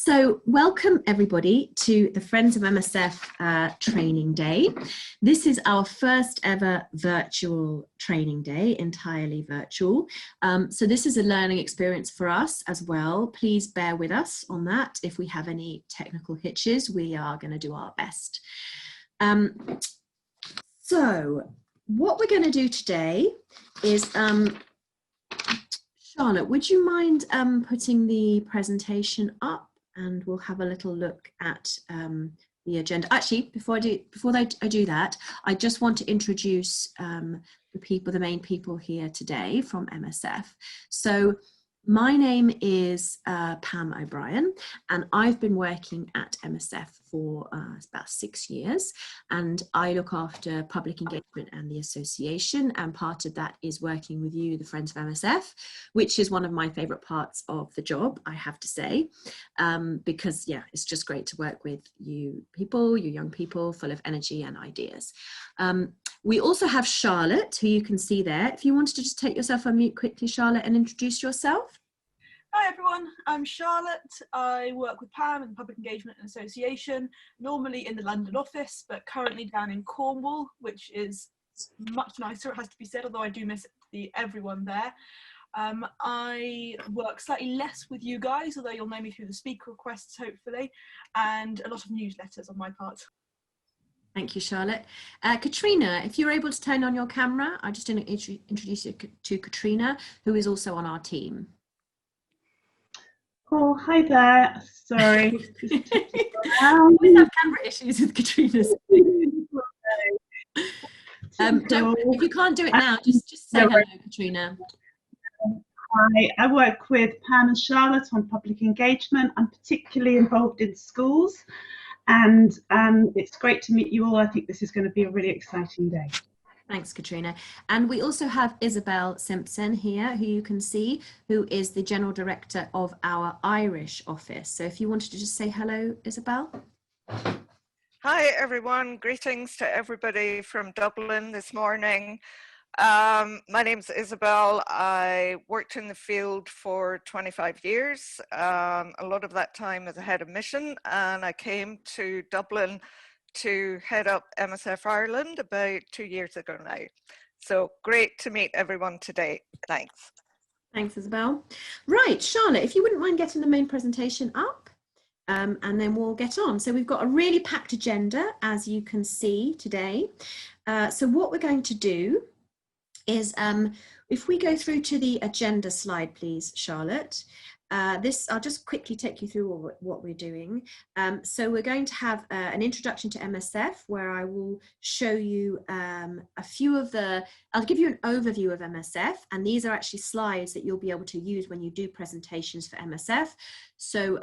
So welcome everybody to the Friends of MSF training day. This is our first ever virtual training day, entirely virtual. So this is a learning experience for us as well. Please bear with us on that. If we have any technical hitches, we are going to do our best. So what we're going to do today is, Charlotte, would you mind putting the presentation up? And we'll have a little look at the agenda. Actually, before I do that, I just want to introduce the main people here today from MSF. So my name is Pam O'Brien, and I've been working at MSF for about 6 years, and I look after public engagement and the association, and part of that is working with you, the Friends of MSF, which is one of my favourite parts of the job, I have to say, because yeah, it's just great to work with you people, you young people full of energy and ideas. We also have Charlotte, who you can see there. If you wanted to just take yourself on mute quickly, Charlotte, and introduce yourself. Hi everyone, I'm Charlotte. I work with Pam in Public Engagement and Association, normally in the London office, but currently down in Cornwall, which is much nicer, it has to be said, although I do miss everyone there. I work slightly less with you guys, although you'll know me through the speaker requests, hopefully, and a lot of newsletters on my part. Thank you, Charlotte. Katrina, if you're able to turn on your camera, I just want to introduce you to Katrina, who is also on our team. Oh, hi there. Sorry. We have camera issues with Katrina's. If you can't do it now, just say hello, Katrina. Hi, I work with Pam and Charlotte on public engagement. I'm particularly involved in schools, and it's great to meet you all. I think this is going to be a really exciting day. Thanks, Katrina. And we also have Isabel Simpson here, who you can see, who is the General Director of our Irish office. So if you wanted to just say hello, Isabel. Hi, everyone. Greetings to everybody from Dublin this morning. My name's Isabel. I worked in the field for 25 years, a lot of that time as a head of mission, and I came to Dublin to head up MSF Ireland about 2 years ago now. So great to meet everyone today. Thanks. Thanks, Isabel. Right, Charlotte, if you wouldn't mind getting the main presentation up, and then we'll get on. So we've got a really packed agenda, as you can see today. So what we're going to do is, if we go through to the agenda slide, please, Charlotte. I'll just quickly take you through what we're doing. So we're going to have an introduction to MSF, where I will show you I'll give you an overview of MSF, and these are actually slides that you'll be able to use when you do presentations for MSF. So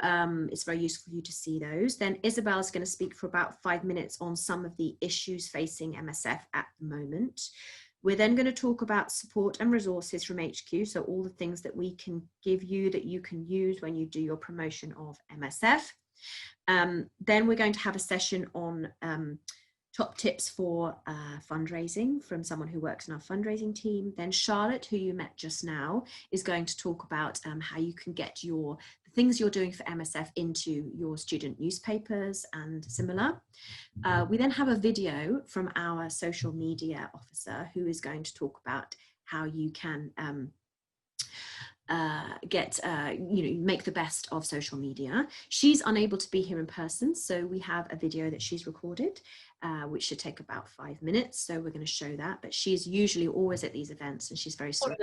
it's very useful for you to see those. Then Isabel is going to speak for about 5 minutes on some of the issues facing MSF at the moment. We're then going to talk about support and resources from HQ, so all the things that we can give you that you can use when you do your promotion of MSF. Then we're going to have a session on top tips for fundraising from someone who works in our fundraising team. Then Charlotte, who you met just now, is going to talk about how you can get the things you're doing for MSF into your student newspapers and similar. We then have a video from our social media officer, who is going to talk about how you can make the best of social media. She's unable to be here in person, so we have a video that she's recorded, which should take about 5 minutes. So we're going to show that, but she's usually always at these events, and she's very sorry.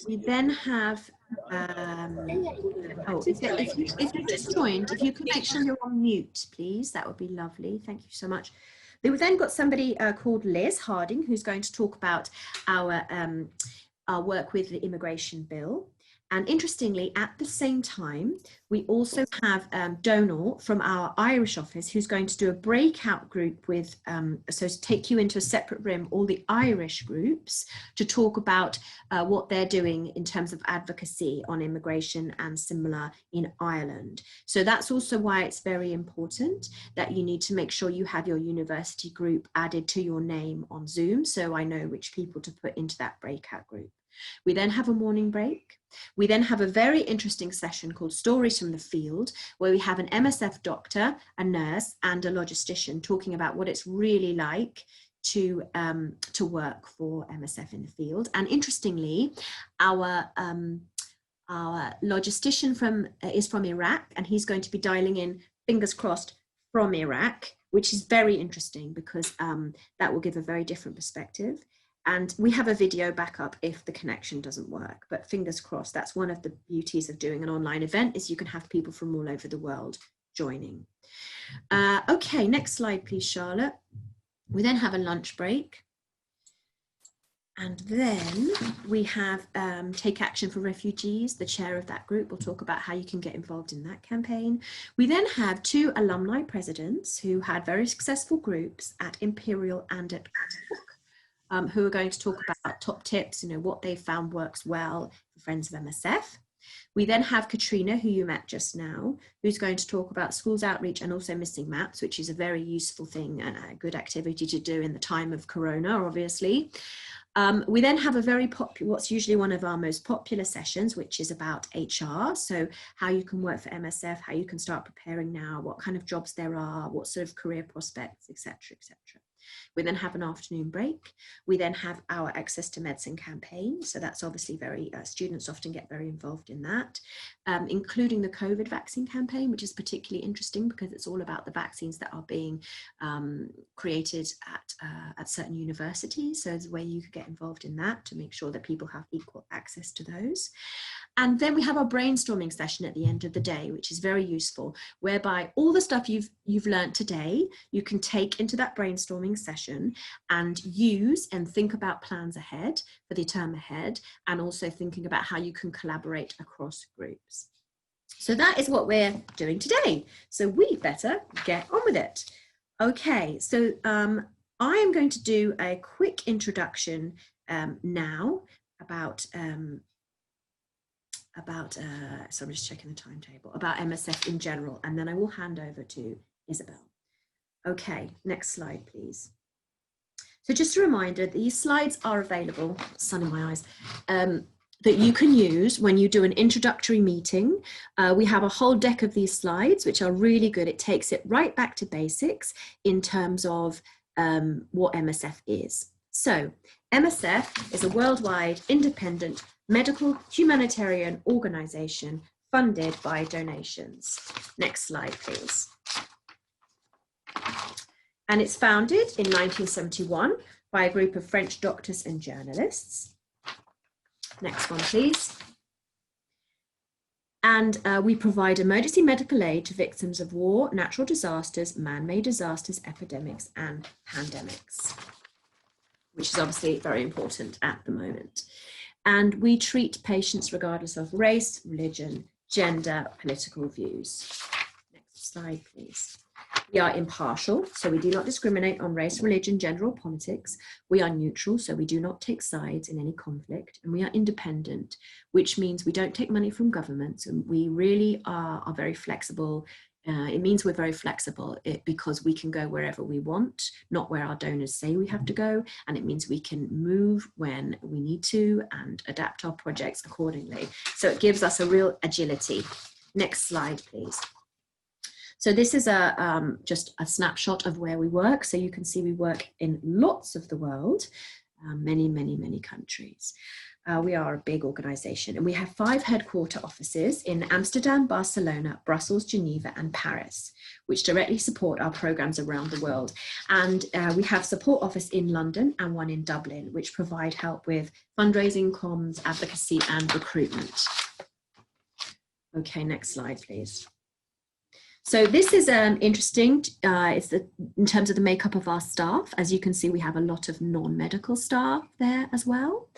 We then have, if you've just joined, if you can make sure you're on mute, please, that would be lovely. Thank you so much. We've then got somebody called Liz Harding, who's going to talk about our work with the immigration bill. And interestingly, at the same time, we also have Donal from our Irish office, who's going to do a breakout group with, so to take you into a separate room, all the Irish groups, to talk about what they're doing in terms of advocacy on immigration and similar in Ireland. So that's also why it's very important that you need to make sure you have your university group added to your name on Zoom, so I know which people to put into that breakout group. We then have a morning break. We then have a very interesting session called Stories from the Field, where we have an MSF doctor, a nurse, and a logistician talking about what it's really like to work for MSF in the field. And interestingly, our logistician is from Iraq, and he's going to be dialing in, fingers crossed, from Iraq, which is very interesting because that will give a very different perspective. And we have a video backup if the connection doesn't work, but fingers crossed. That's one of the beauties of doing an online event, is you can have people from all over the world joining. Okay, next slide, please, Charlotte. We then have a lunch break. And then we have Take Action for Refugees. The chair of that group will talk about how you can get involved in that campaign. We then have 2 alumni presidents who had very successful groups at Imperial and at Cork, who are going to talk about top tips, what they found works well for Friends of MSF. We then have Katrina, who you met just now, who's going to talk about schools outreach and also missing maps, which is a very useful thing and a good activity to do in the time of Corona, obviously. We then have a very popular, what's usually one of our most popular sessions, which is about HR. So how you can work for MSF, how you can start preparing now, what kind of jobs there are, what sort of career prospects, etc., etc. We then have an afternoon break. We then have our Access to Medicine campaign. So that's obviously very, students often get very involved in that, including the COVID vaccine campaign, which is particularly interesting because it's all about the vaccines that are being created at certain universities. So there's a way you could get involved in that to make sure that people have equal access to those. And then we have our brainstorming session at the end of the day, which is very useful, whereby all the stuff you've learned today, you can take into that brainstorming session and use and think about plans ahead for the term ahead, and also thinking about how you can collaborate across groups. So that is what we're doing today. So we better get on with it. Okay, so I am going to do a quick introduction now about so I'm just checking the timetable, about MSF in general, and then I will hand over to Isabel. Okay, next slide, please. So just a reminder, these slides are available, sun in my eyes, that you can use when you do an introductory meeting. We have a whole deck of these slides, which are really good. It takes it right back to basics in terms of what MSF is. So MSF is a worldwide independent medical humanitarian organization funded by donations. Next slide, please. And it's founded in 1971 by a group of French doctors and journalists. Next one, please. And we provide emergency medical aid to victims of war, natural disasters, man-made disasters, epidemics, and pandemics, which is obviously very important at the moment. And we treat patients regardless of race, religion, gender, political views. Next slide, please. We are impartial, so we do not discriminate on race, religion, gender, or politics. We are neutral, so we do not take sides in any conflict. And we are independent, which means we don't take money from governments, and we really are very flexible. It means we're very flexible because we can go wherever we want, not where our donors say we have to go. And it means we can move when we need to and adapt our projects accordingly. So it gives us a real agility. Next slide, please. So this is just a snapshot of where we work. So you can see we work in lots of the world, many, many, many countries. We are a big organization, and we have 5 headquarter offices in Amsterdam, Barcelona, Brussels, Geneva, and Paris, which directly support our programs around the world. And we have support office in London and one in Dublin, which provide help with fundraising, comms, advocacy, and recruitment. Okay, next slide, please. So this is interesting. In terms of the makeup of our staff. As you can see, we have a lot of non-medical staff there as well.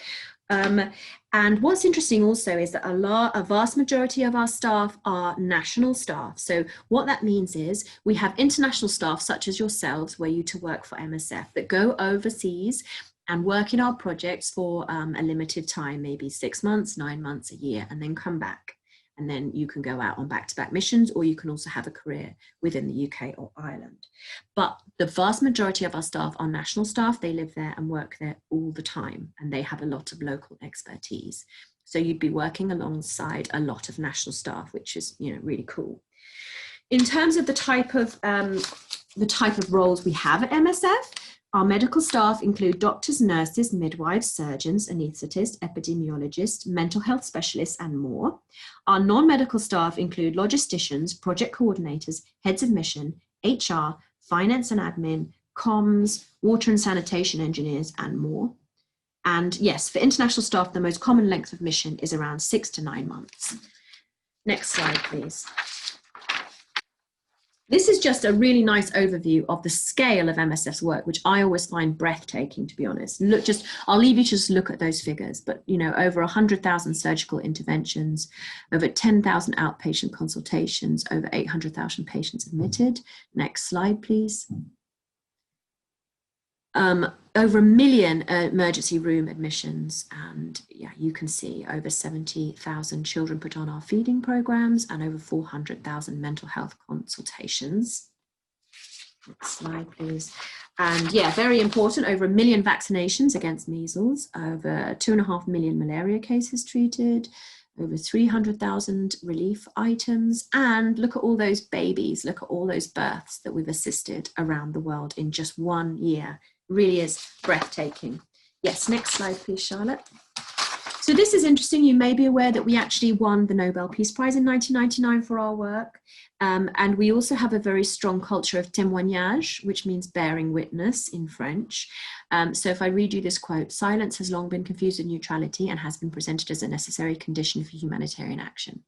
And what's interesting also is that a vast majority of our staff are national staff. So what that means is we have international staff such as yourselves, were you to work for MSF, that go overseas and work in our projects for a limited time, maybe 6 months, 9 months, a year, and then come back. and then you can go out on back-to-back missions, or you can also have a career within the UK or Ireland. But the vast majority of our staff are national staff. They live there and work there all the time, and they have a lot of local expertise. So you'd be working alongside a lot of national staff, which is, you know, really cool. In terms of the type of roles we have at MSF, our medical staff include doctors, nurses, midwives, surgeons, anaesthetists, epidemiologists, mental health specialists, and more. Our non-medical staff include logisticians, project coordinators, heads of mission, HR, finance and admin, comms, water and sanitation engineers, and more. And yes, for international staff, the most common length of mission is around 6 to 9 months. Next slide, please. This is just a really nice overview of the scale of MSF's work, which I always find breathtaking, to be honest. Look, I'll leave you to just look at those figures, but you know, over 100,000 surgical interventions, over 10,000 outpatient consultations, over 800,000 patients admitted. Next slide, please. Over 1 million emergency room admissions, and yeah, you can see over 70,000 children put on our feeding programs and over 400,000 mental health consultations. Next slide, please. And yeah, very important, over 1 million vaccinations against measles, over 2.5 million malaria cases treated, over 300,000 relief items, and look at all those babies, look at all those births that we've assisted around the world in just 1 year. Really is breathtaking. Yes, next slide, please, Charlotte. So this is interesting. You may be aware that we actually won the Nobel Peace Prize in 1999 for our work. And we also have a very strong culture of témoignage, which means bearing witness in French. So if I read you this quote, silence has long been confused with neutrality and has been presented as a necessary condition for humanitarian action.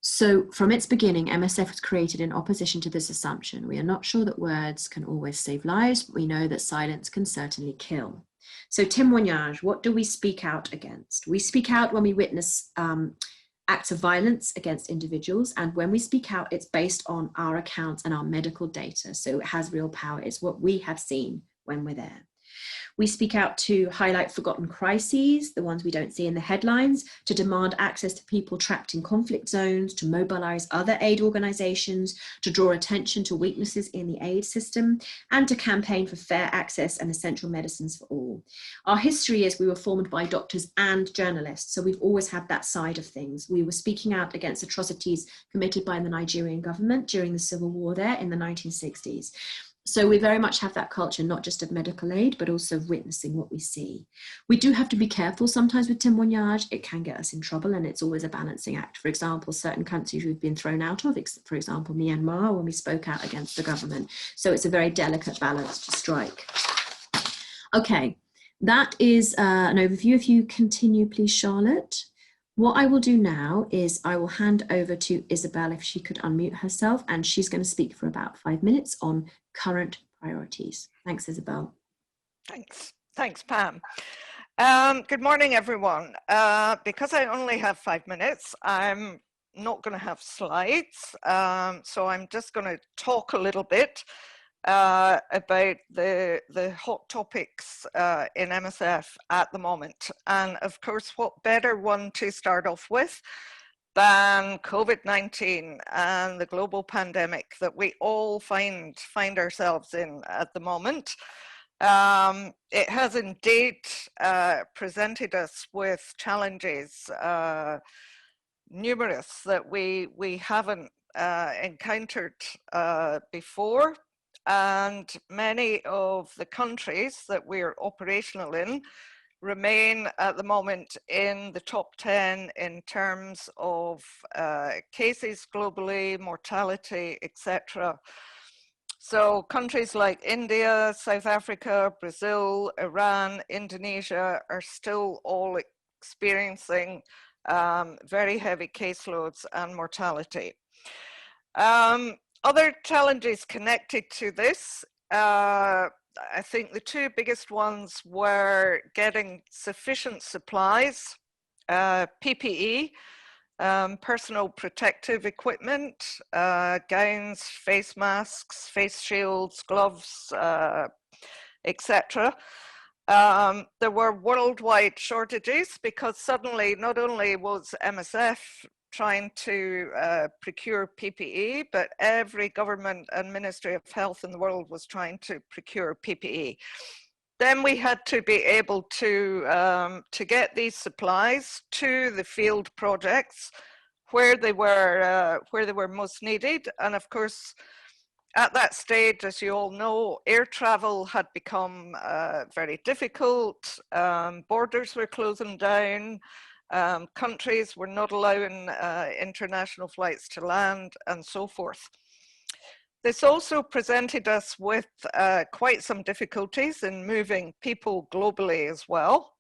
So from its beginning, MSF was created in opposition to this assumption. We are not sure that words can always save lives, but we know that silence can certainly kill. So témoignage, what do we speak out against? We speak out when we witness acts of violence against individuals, and when we speak out, it's based on our accounts and our medical data. So it has real power. It's what we have seen when we're there. We speak out to highlight forgotten crises, the ones we don't see in the headlines, to demand access to people trapped in conflict zones, to mobilize other aid organizations, to draw attention to weaknesses in the aid system, and to campaign for fair access and essential medicines for all. Our history is we were formed by doctors and journalists, so we've always had that side of things. We were speaking out against atrocities committed by the Nigerian government during the civil war there in the 1960s. So we very much have that culture, not just of medical aid, but also of witnessing what we see. We do have to be careful sometimes with témoignage. It can get us in trouble, and it's always a balancing act. For example, certain countries we've been thrown out of, for example, Myanmar, when we spoke out against the government. So it's a very delicate balance to strike. Okay, that is an overview. If you continue, please, Charlotte. What I will do now is I will hand over to Isabel if she could unmute herself, and she's going to speak for about 5 minutes on current priorities. Thanks, Isabel. Thanks, Pam. Good morning, everyone. Because I only have 5 minutes, I'm not going to have slides, so I'm just going to talk a little bit about the hot topics in MSF at the moment. And of course, what better one to start off with than COVID-19 and the global pandemic that we all find ourselves in at the moment. It has indeed presented us with challenges, numerous, that we haven't encountered before. And many of the countries that we're operational in remain at the moment in the top 10 in terms of cases globally, mortality, etc. So countries like India, South Africa, Brazil, Iran, Indonesia are still all experiencing very heavy caseloads and mortality. Other challenges connected to this, I think the two biggest ones were getting sufficient supplies, PPE, personal protective equipment, gowns, face masks, face shields, gloves, etc. There were worldwide shortages because suddenly not only was MSF trying to procure PPE, but every government and Ministry of Health in the world was trying to procure PPE. Then we had to be able to get these supplies to the field projects where they were most needed. And of course, at that stage, as you all know, air travel had become very difficult. Borders were closing down. Countries were not allowing international flights to land, and so forth. This also presented us with quite some difficulties in moving people globally as well.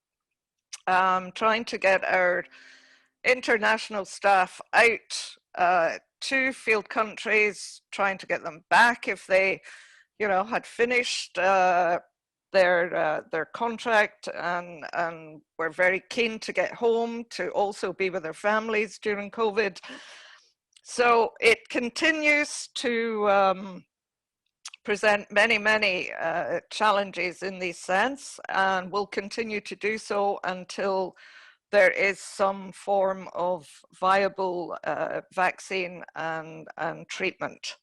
Trying to get our international staff out to field countries, trying to get them back if they, you know, had finished their contract and were very keen to get home to also be with their families during COVID. So it continues to present many challenges in this sense, and will continue to do so until there is some form of viable vaccine and treatment.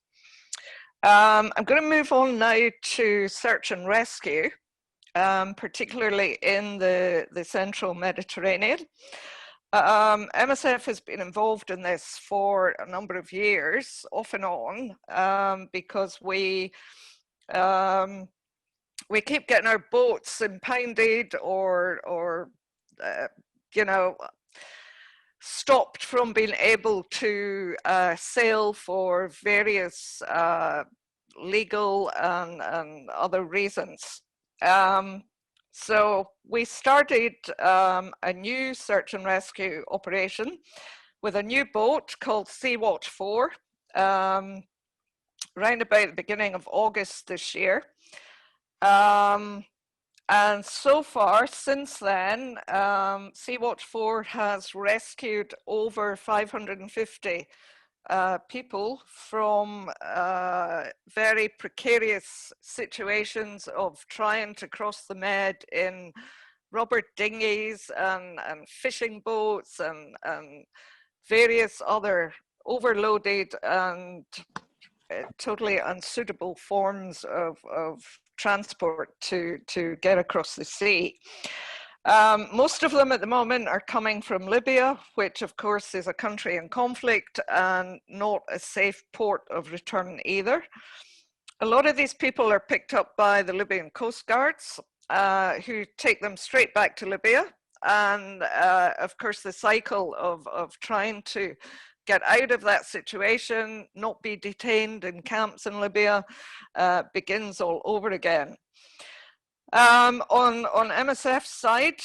I'm going to move on now to search and rescue, particularly in the central Mediterranean. MSF has been involved in this for a number of years, off and on, because we keep getting our boats impounded or you know, stopped from being able to sail for various legal and other reasons. So we started a new search and rescue operation with a new boat called Sea-Watch 4, round about the beginning of August this year. And so far, since then, Sea-Watch 4 has rescued over 550 people from very precarious situations of trying to cross the Med in rubber dinghies and fishing boats and various other overloaded and totally unsuitable forms of transport to get across the sea. Most of them at the moment are coming from Libya, which of course is a country in conflict and not a safe port of return either. A lot of these people are picked up by the Libyan Coast Guards, who take them straight back to Libya. And of course the cycle of trying to get out of that situation, not be detained in camps in Libya, begins all over again. On MSF's side,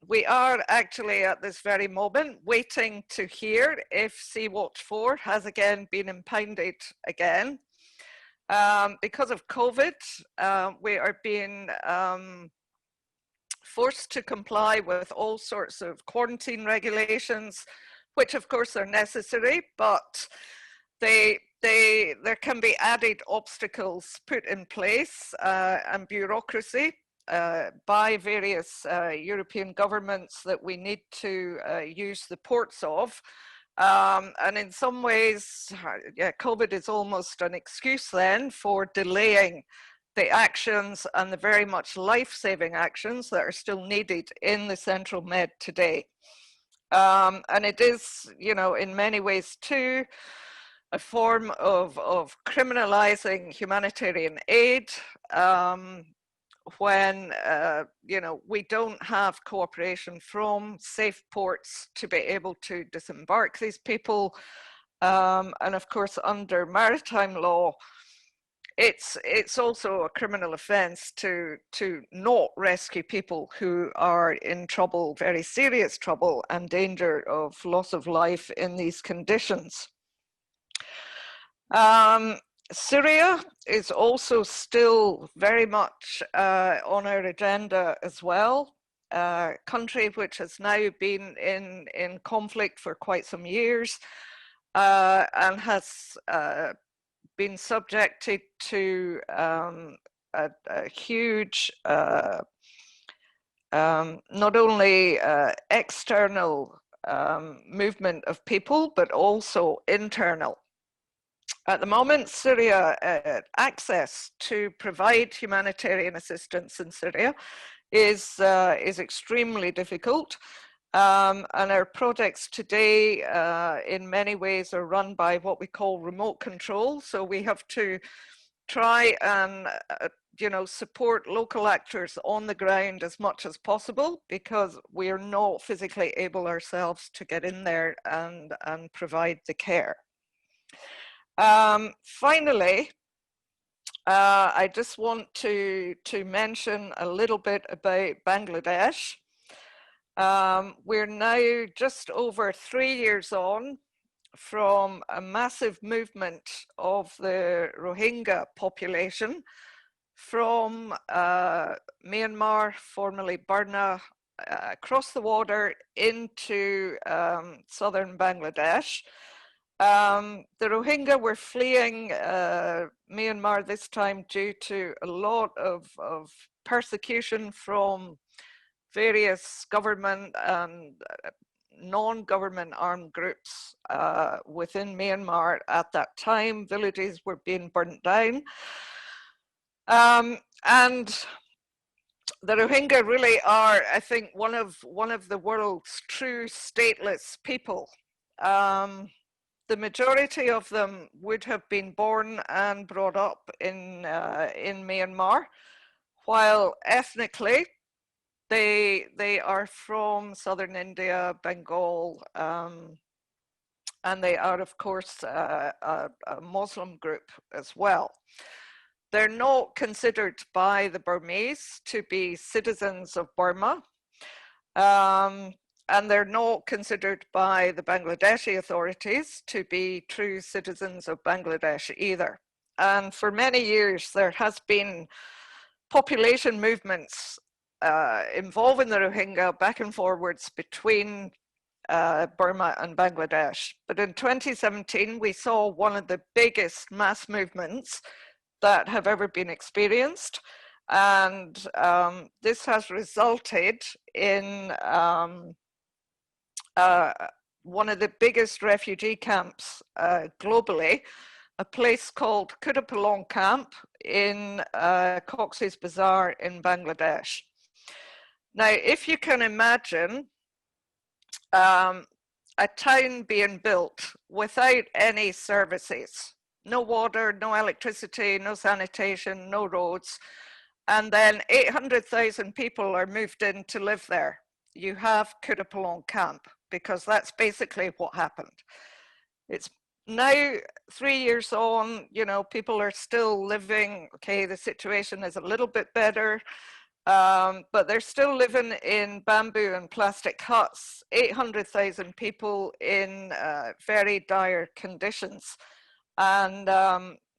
we are actually at this very moment waiting to hear if Sea-Watch 4 has again been impounded again. Because of COVID, we are being forced to comply with all sorts of quarantine regulations, which of course are necessary, but there can be added obstacles put in place and bureaucracy by various European governments that we need to use the ports of. And in some ways, yeah, COVID is almost an excuse then for delaying the actions and the very much life-saving actions that are still needed in the Central Med today. And it is, you know, in many ways too, a form of criminalizing humanitarian aid when, you know, we don't have cooperation from safe ports to be able to disembark these people. And of course, under maritime law, it's also a criminal offence to not rescue people who are in trouble, very serious trouble, and danger of loss of life in these conditions. Syria is also still very much on our agenda as well. A country which has now been in conflict for quite some years and has been subjected to a huge not only external movement of people, but also internal. At the moment, Syria, access to provide humanitarian assistance in Syria is extremely difficult. And our projects today, in many ways, are run by what we call remote control. So we have to try and support local actors on the ground as much as possible, because we are not physically able ourselves to get in there and provide the care. Finally, I just want to mention a little bit about Bangladesh. We're now just over 3 years on from a massive movement of the Rohingya population from Myanmar, formerly Burma, across the water into southern Bangladesh. The Rohingya were fleeing Myanmar this time due to a lot of persecution from various government and non-government armed groups within Myanmar at that time. Villages were being burnt down. And the Rohingya really are, I think, one of the world's true stateless people. The majority of them would have been born and brought up in Myanmar, while ethnically they are from southern India, Bengal, and they are, of course, a Muslim group as well. They're not considered by the Burmese to be citizens of Burma, and they're not considered by the Bangladeshi authorities to be true citizens of Bangladesh either. And for many years, there has been population movements involving the Rohingya back and forwards between Burma and Bangladesh. But in 2017, we saw one of the biggest mass movements that have ever been experienced. And this has resulted in one of the biggest refugee camps globally, a place called Kutupalong Camp in Cox's Bazar in Bangladesh. Now, if you can imagine a town being built without any services, no water, no electricity, no sanitation, no roads, and then 800,000 people are moved in to live there, you have Kutupalong Camp, because that's basically what happened. It's now 3 years on, people are still living, okay, the situation is a little bit better, but they're still living in bamboo and plastic huts, 800,000 people in very dire conditions. And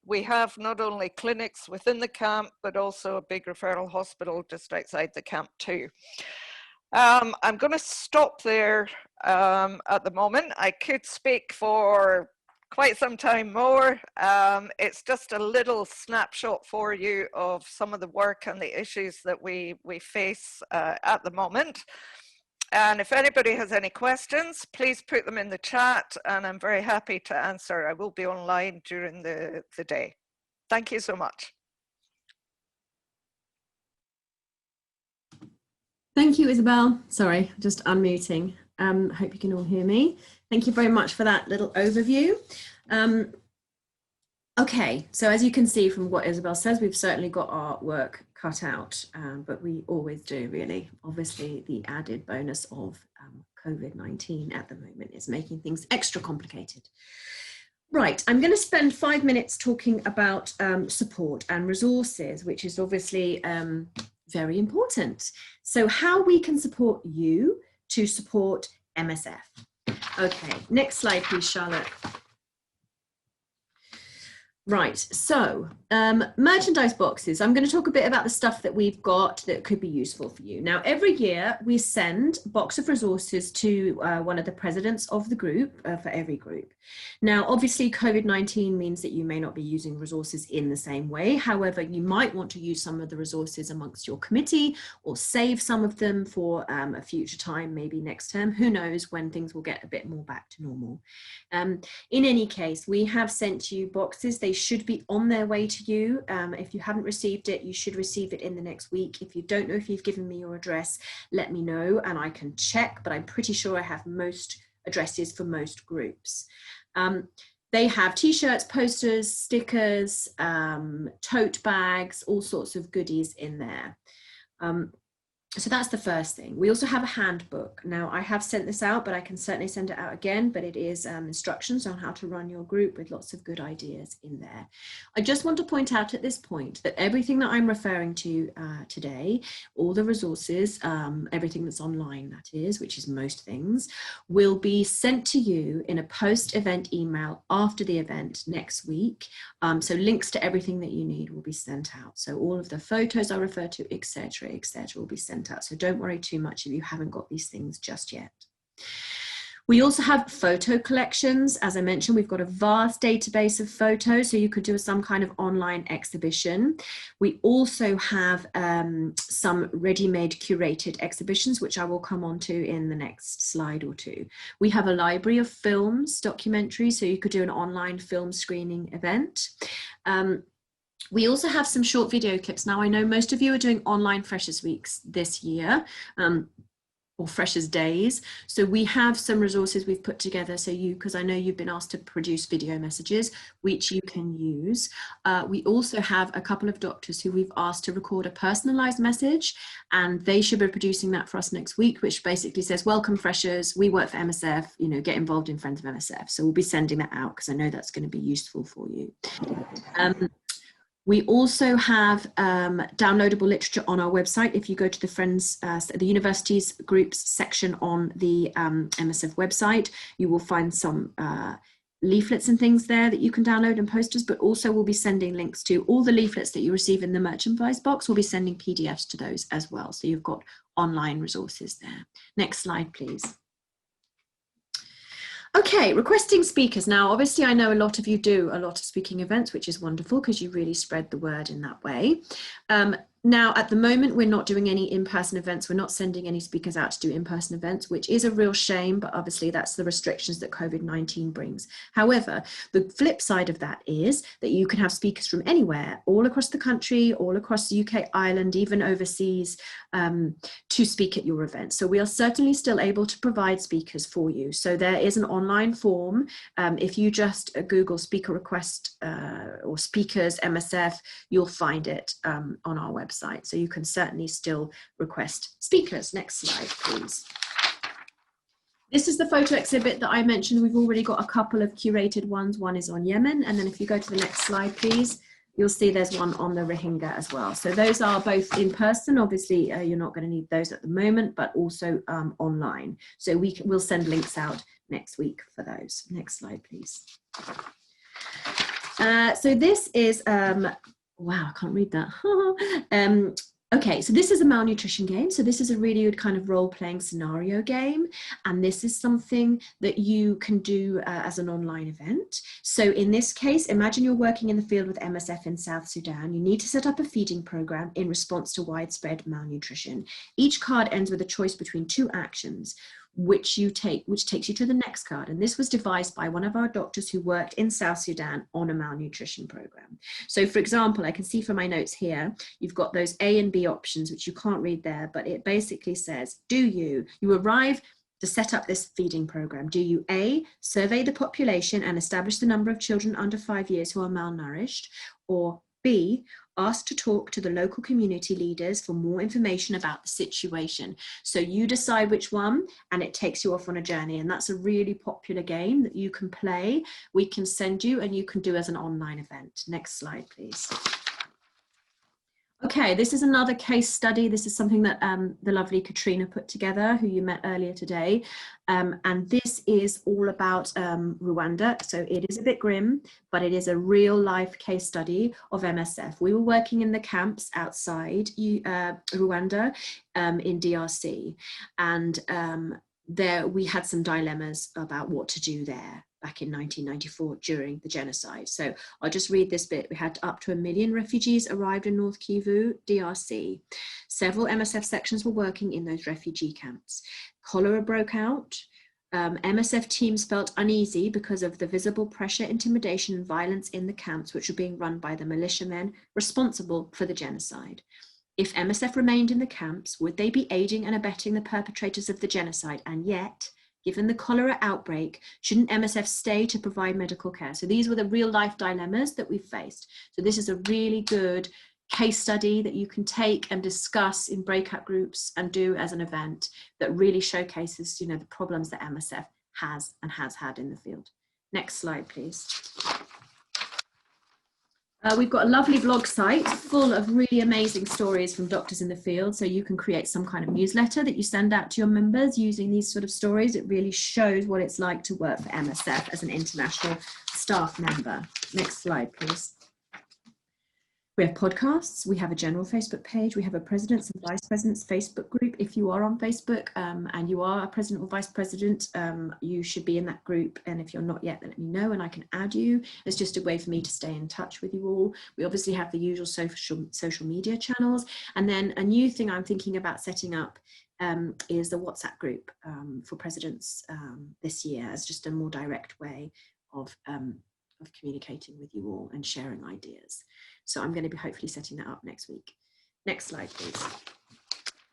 we have not only clinics within the camp, but also a big referral hospital just outside the camp too. I'm going to stop there at the moment. I could speak for quite some time more. It's just a little snapshot for you of some of the work and the issues that we face at the moment. And if anybody has any questions, please put them in the chat, and I'm very happy to answer. I will be online during the day. Thank you so much. Thank you, Isabel. Sorry, just unmuting. Hope you can all hear me. Thank you very much for that little overview. Okay, so as you can see from what Isabel says, we've certainly got our work cut out, but we always do, really. Obviously, the added bonus of COVID-19 at the moment is making things extra complicated. Right, I'm going to spend 5 minutes talking about support and resources, which is obviously very important. So how we can support you to support MSF. Okay, next slide, please, Charlotte. Right, so merchandise boxes. I'm going to talk a bit about the stuff that we've got that could be useful for you. Now, every year we send a box of resources to one of the presidents of the group for every group. Now, obviously, COVID-19 means that you may not be using resources in the same way. However, you might want to use some of the resources amongst your committee or save some of them for a future time, maybe next term. Who knows when things will get a bit more back to normal. In any case, we have sent you boxes. They should be on their way to you. If you haven't received it, you should receive it in the next week. If you don't know if you've given me your address, let me know and I can check, but I'm pretty sure I have most addresses for most groups. They have t-shirts, posters, stickers, tote bags, all sorts of goodies in there. So that's the first thing. We also have a handbook. Now, I have sent this out, but I can certainly send it out again, but it is instructions on how to run your group with lots of good ideas in there. I just want to point out at this point that everything that I'm referring to today, all the resources, everything that's online, that is, which is most things, will be sent to you in a post-event email after the event next week. So links to everything that you need will be sent out. So all of the photos I refer to, etc., will be sent out. So don't worry too much if you haven't got these things just yet. We also have photo collections. As I mentioned, we've got a vast database of photos, so you could do some kind of online exhibition. We also have some ready-made curated exhibitions, which I will come on to in the next slide or two. We have a library of films, documentaries, so you could do an online film screening event. We also have some short video clips. Now, I know most of you are doing online Freshers Weeks this year, or Freshers Days. So we have some resources we've put together so you, because I know you've been asked to produce video messages, which you can use. We also have a couple of doctors who we've asked to record a personalized message, and they should be producing that for us next week, which basically says, welcome freshers, we work for MSF, you know, get involved in Friends of MSF. So we'll be sending that out because I know that's going to be useful for you. We also have downloadable literature on our website. If you go to the the universities groups section on the MSF website, you will find some leaflets and things there that you can download and posters, but also we'll be sending links to all the leaflets that you receive in the merchandise box. We'll be sending PDFs to those as well. So you've got online resources there. Next slide, please. Okay, requesting speakers. Now, obviously, I know a lot of you do a lot of speaking events, which is wonderful because you really spread the word in that way. Now, at the moment, we're not doing any in-person events. We're not sending any speakers out to do in-person events, which is a real shame, but obviously that's the restrictions that COVID-19 brings. However, the flip side of that is that you can have speakers from anywhere, all across the country, all across the UK, Ireland, even overseas, to speak at your event. So we are certainly still able to provide speakers for you. So there is an online form. If you just Google speaker request or speakers MSF, you'll find it on our website. So you can certainly still request speakers. Next slide, please. This is the photo exhibit that I mentioned. We've already got a couple of curated ones. One is on Yemen. And then if you go to the next slide, please, you'll see there's one on the Rohingya as well. So those are both in person. Obviously, you're not going to need those at the moment, but also online. So we'll send links out next week for those. Next slide, please. So this is, wow, I can't read that. Okay, so this is a malnutrition game. So this is a really good kind of role-playing scenario game. And this is something that you can do as an online event. So in this case, imagine you're working in the field with MSF in South Sudan. You need to set up a feeding program in response to widespread malnutrition. Each card ends with a choice between two actions, which takes you to the next card. And this was devised by one of our doctors who worked in South Sudan on a malnutrition program. So for example, I can see from my notes here, you've got those A and B options, which you can't read there, but it basically says, do you arrive to set up this feeding program? Do you A, survey the population and establish the number of children under 5 years who are malnourished, or B, ask to talk to the local community leaders for more information about the situation? So you decide which one, and it takes you off on a journey. And that's a really popular game that you can play. We can send you, and you can do as an online event. Next slide, please. Okay, this is another case study. This is something that the lovely Katrina put together, who you met earlier today. And this is all about Rwanda. So it is a bit grim, but it is a real life case study of MSF. We were working in the camps outside Rwanda in DRC. And there we had some dilemmas about what to do there back in 1994 during the genocide. So I'll just read this bit. We had up to 1 million refugees arrived in North Kivu, DRC. Several MSF sections were working in those refugee camps. Cholera broke out. MSF teams felt uneasy because of the visible pressure, intimidation, and violence in the camps, which were being run by the militiamen responsible for the genocide. If MSF remained in the camps, would they be aiding and abetting the perpetrators of the genocide? And yet, given the cholera outbreak, shouldn't MSF stay to provide medical care? So these were the real life dilemmas that we faced. So this is a really good case study that you can take and discuss in breakout groups and do as an event that really showcases, you know, the problems that MSF has and has had in the field. Next slide, please. We've got a lovely blog site full of really amazing stories from doctors in the field. So you can create some kind of newsletter that you send out to your members using these sort of stories. It really shows what it's like to work for MSF as an international staff member. Next slide, please. We have podcasts, we have a general Facebook page, we have a presidents and vice presidents Facebook group. If you are on Facebook and you are a president or vice president, you should be in that group. And if you're not yet, then let me know and I can add you. It's just a way for me to stay in touch with you all. We obviously have the usual social media channels. And then a new thing I'm thinking about setting up is the WhatsApp group for presidents this year as just a more direct way of communicating with you all and sharing ideas. So I'm going to be hopefully setting that up next week. Next slide, please.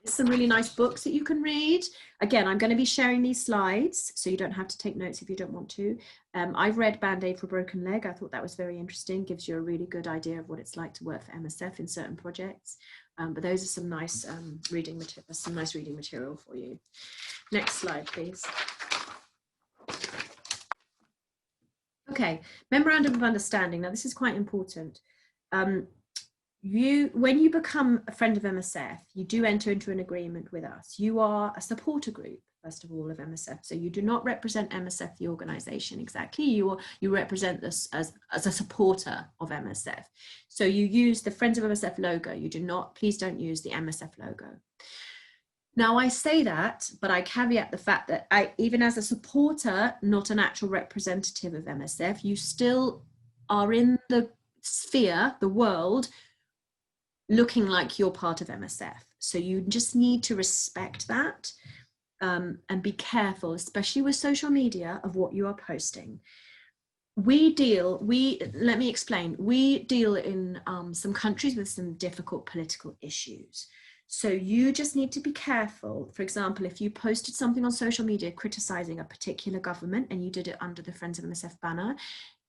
There's some really nice books that you can read. Again, I'm going to be sharing these slides, so you don't have to take notes if you don't want to. I've read Band-Aid for a Broken Leg. I thought that was very interesting. Gives you a really good idea of what it's like to work for MSF in certain projects. But those are some nice reading material for you. Next slide, please. Okay, memorandum of understanding. Now, this is quite important. When you become a friend of MSF, you do enter into an agreement with us. You are a supporter group, first of all, of MSF. So you do not represent MSF, the organization, exactly. You represent this as a supporter of MSF. So you use the Friends of MSF logo. You do not, please don't use the MSF logo. Now I say that, but I caveat the fact that even as a supporter, not an actual representative of MSF, you still are in the sphere, the world, looking like you're part of MSF. So you just need to respect that and be careful, especially with social media, of what you are posting. Let me explain. We deal in some countries with some difficult political issues. So you just need to be careful. For example, if you posted something on social media criticizing a particular government and you did it under the Friends of MSF banner,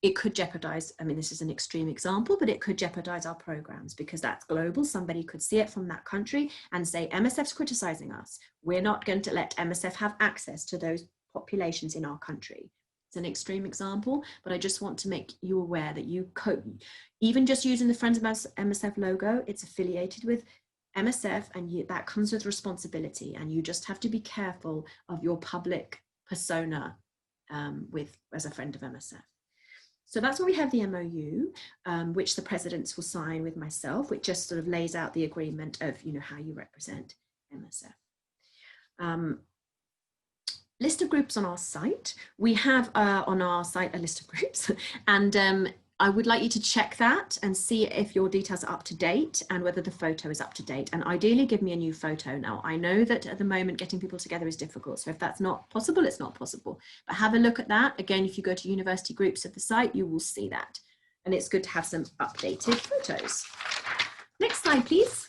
it could jeopardize, I mean, this is an extreme example, but it could jeopardize our programs because that's global. Somebody could see it from that country and say, MSF's criticizing us. We're not going to let MSF have access to those populations in our country. It's an extreme example, but I just want to make you aware that even just using the Friends of MSF logo, it's affiliated with MSF and that comes with responsibility, and you just have to be careful of your public persona as a friend of MSF. So that's why we have the MOU, which the presidents will sign with myself, which just sort of lays out the agreement of, you know, how you represent MSF. List of groups on our site. We have on our site a list of groups, and I would like you to check that and see if your details are up to date and whether the photo is up to date, and ideally give me a new photo. Now, I know that at the moment getting people together is difficult, so if that's not possible, it's not possible. But have a look at that. Again, if you go to university groups of the site, you will see that. And it's good to have some updated photos. Next slide, please.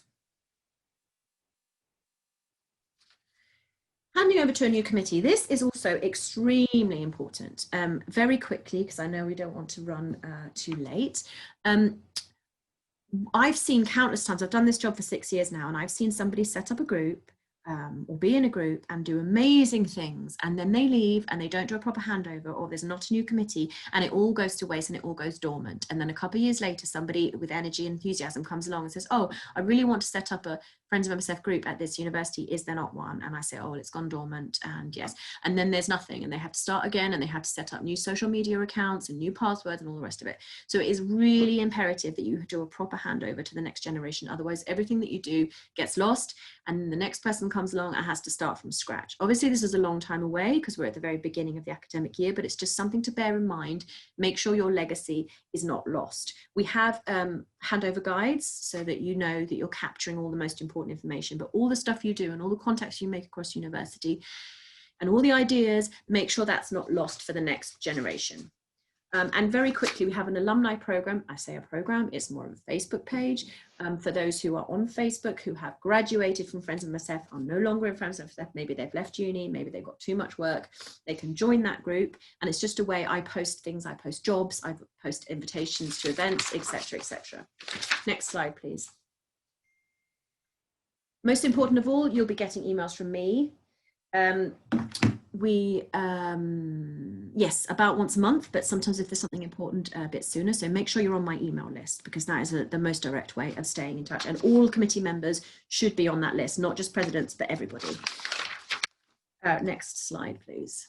Handing over to a new committee. This is also extremely important. Very quickly, because I know we don't want to run too late. I've seen countless times, I've done this job for 6 years now, and I've seen somebody set up a group or be in a group and do amazing things, and then they leave and they don't do a proper handover, or there's not a new committee, and it all goes to waste and it all goes dormant. And then a couple of years later, somebody with energy and enthusiasm comes along and says, oh, I really want to set up a Friends of MSF group at this university. Is there not one? And I say, oh, well, it's gone dormant. And yes, and then there's nothing, and they have to start again, and they have to set up new social media accounts and new passwords and all the rest of it. So it is really imperative that you do a proper handover to the next generation. Otherwise, everything that you do gets lost, and the next person comes along and has to start from scratch. Obviously, this is a long time away because we're at the very beginning of the academic year, but it's just something to bear in mind. Make sure your legacy is not lost. We have handover guides so that you know that you're capturing all the most important information, but all the stuff you do and all the contacts you make across university and all the ideas, make sure that's not lost for the next generation. And very quickly, we have an alumni program. I say a program, it's more of a Facebook page. For those who are on Facebook, who have graduated from Friends of MSF, are no longer in Friends of MSF, maybe they've left uni, maybe they've got too much work, they can join that group. And it's just a way I post things, I post jobs, I post invitations to events, etc., etc. Next slide, please. Most important of all, you'll be getting emails from me. Yes, about once a month, but sometimes if there's something important, a bit sooner. So make sure you're on my email list, because that is the most direct way of staying in touch. And all committee members should be on that list, not just presidents, but everybody. Next slide, please.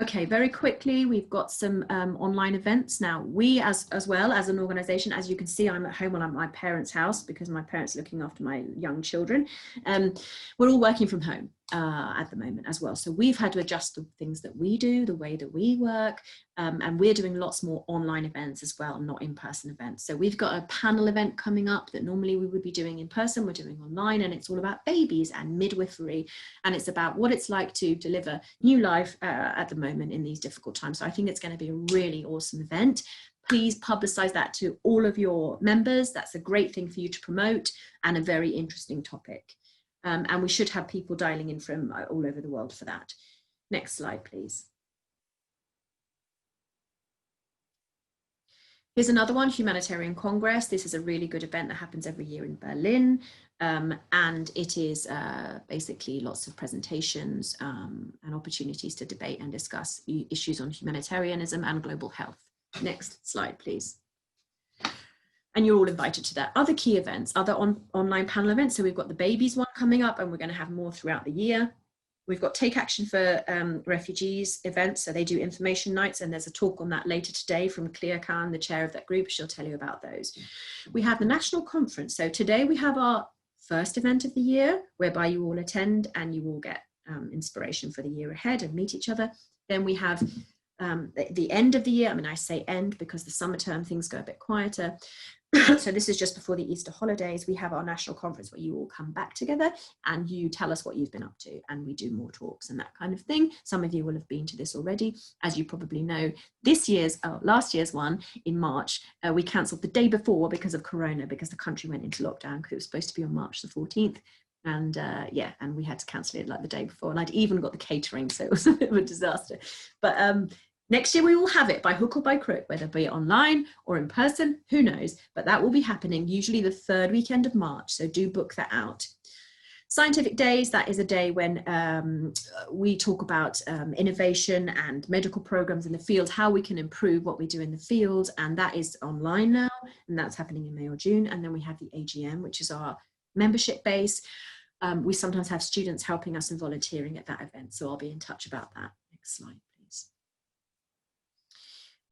Okay, very quickly, we've got some online events. Now, we as well as an organisation, as you can see, I'm at home at my parents' house because my parents are looking after my young children. We're all working from home at the moment as well. So we've had to adjust the things that we do, the way that we work, and we're doing lots more online events as well, not in-person events. So we've got a panel event coming up that normally we would be doing in person, we're doing online, and it's all about babies and midwifery, and it's about what it's like to deliver new life at the moment in these difficult times. So I think it's going to be a really awesome event. Please publicize that to all of your members. That's a great thing for you to promote, and a very interesting topic. And we should have people dialing in from all over the world for that. Next slide, please. Here's another one, Humanitarian Congress. This is a really good event that happens every year in Berlin. And it is basically lots of presentations and opportunities to debate and discuss issues on humanitarianism and global health. Next slide, please. And you're all invited to that. Other key events, other online panel events. So we've got the babies one coming up, and we're going to have more throughout the year. We've got Take Action for Refugees events. So they do information nights, and there's a talk on that later today from Clea Khan, the chair of that group. She'll tell you about those. We have the national conference. So today we have our first event of the year, whereby you all attend and you all get inspiration for the year ahead and meet each other. Then we have the end of the year. I mean, I say end because the summer term things go a bit quieter. So this is just before the Easter holidays. We have our national conference where you all come back together and you tell us what you've been up to, and we do more talks and that kind of thing. Some of you will have been to this already. As you probably know, last year's one in March, we cancelled the day before because of Corona, because the country went into lockdown, because it was supposed to be on March the 14th. And yeah, and we had to cancel it like the day before, and I'd even got the catering, so it was a bit of a disaster. But next year we will have it by hook or by crook, whether it be online or in person, who knows, but that will be happening usually the third weekend of March, so do book that out. Scientific Days, that is a day when we talk about innovation and medical programs in the field, how we can improve what we do in the field, and that is online now, and that's happening in May or June. And then we have the AGM, which is our membership base. We sometimes have students helping us and volunteering at that event, so I'll be in touch about that. Next slide, please.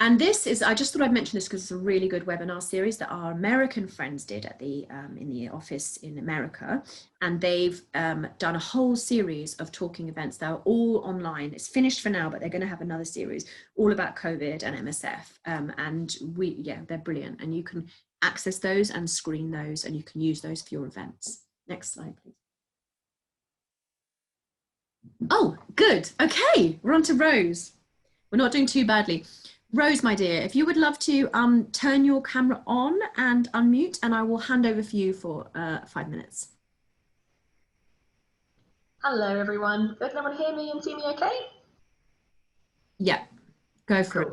And this is, I just thought I'd mention this because it's a really good webinar series that our American friends did at the in the office in America, and they've done a whole series of talking events. They're all online. It's finished for now, but they're going to have another series all about COVID and MSF, and they're brilliant, and you can access those and screen those, and you can use those for your events. Next slide, please. Oh, good. Okay, we're on to Rose. We're not doing too badly. Rose, my dear, if you would love to turn your camera on and unmute, and I will hand over for you for 5 minutes. Hello, everyone. Does everyone hear me and see me okay? Yeah, go for it.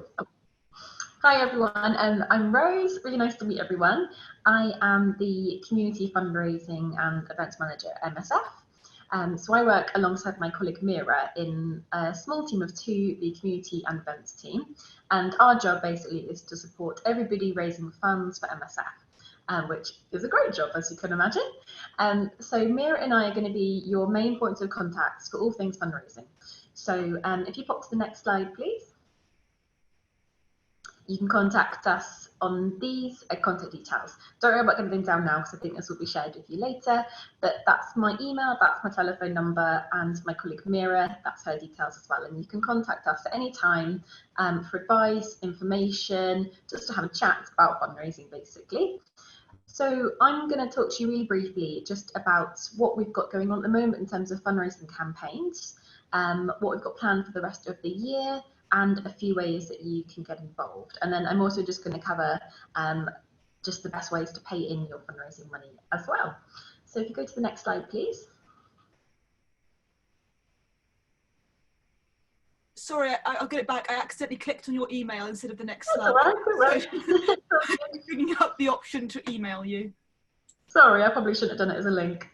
Hi, everyone. I'm Rose. Really nice to meet everyone. I am the Community Fundraising and Events Manager at MSF. So I work alongside my colleague Mira in a small team of 2, the community and events team. And our job basically is to support everybody raising funds for MSF, which is a great job, as you can imagine. So Mira and I are going to be your main points of contact for all things fundraising. So if you pop to the next slide, please. You can contact us on these contact details. Don't worry about getting them down now, because I think this will be shared with you later. But that's my email, that's my telephone number, and my colleague Mira, that's her details as well. And you can contact us at any time for advice, information, just to have a chat about fundraising, basically. So I'm going to talk to you really briefly just about what we've got going on at the moment in terms of fundraising campaigns, what we've got planned for the rest of the year, and a few ways that you can get involved. And then I'm also just going to cover just the best ways to pay in your fundraising money as well. So if you go to the next slide, please. Sorry, I'll get it back. I accidentally clicked on your email instead of the next slide. That's all right, So I'm bringing up the option to email you. Sorry, I probably shouldn't have done it as a link.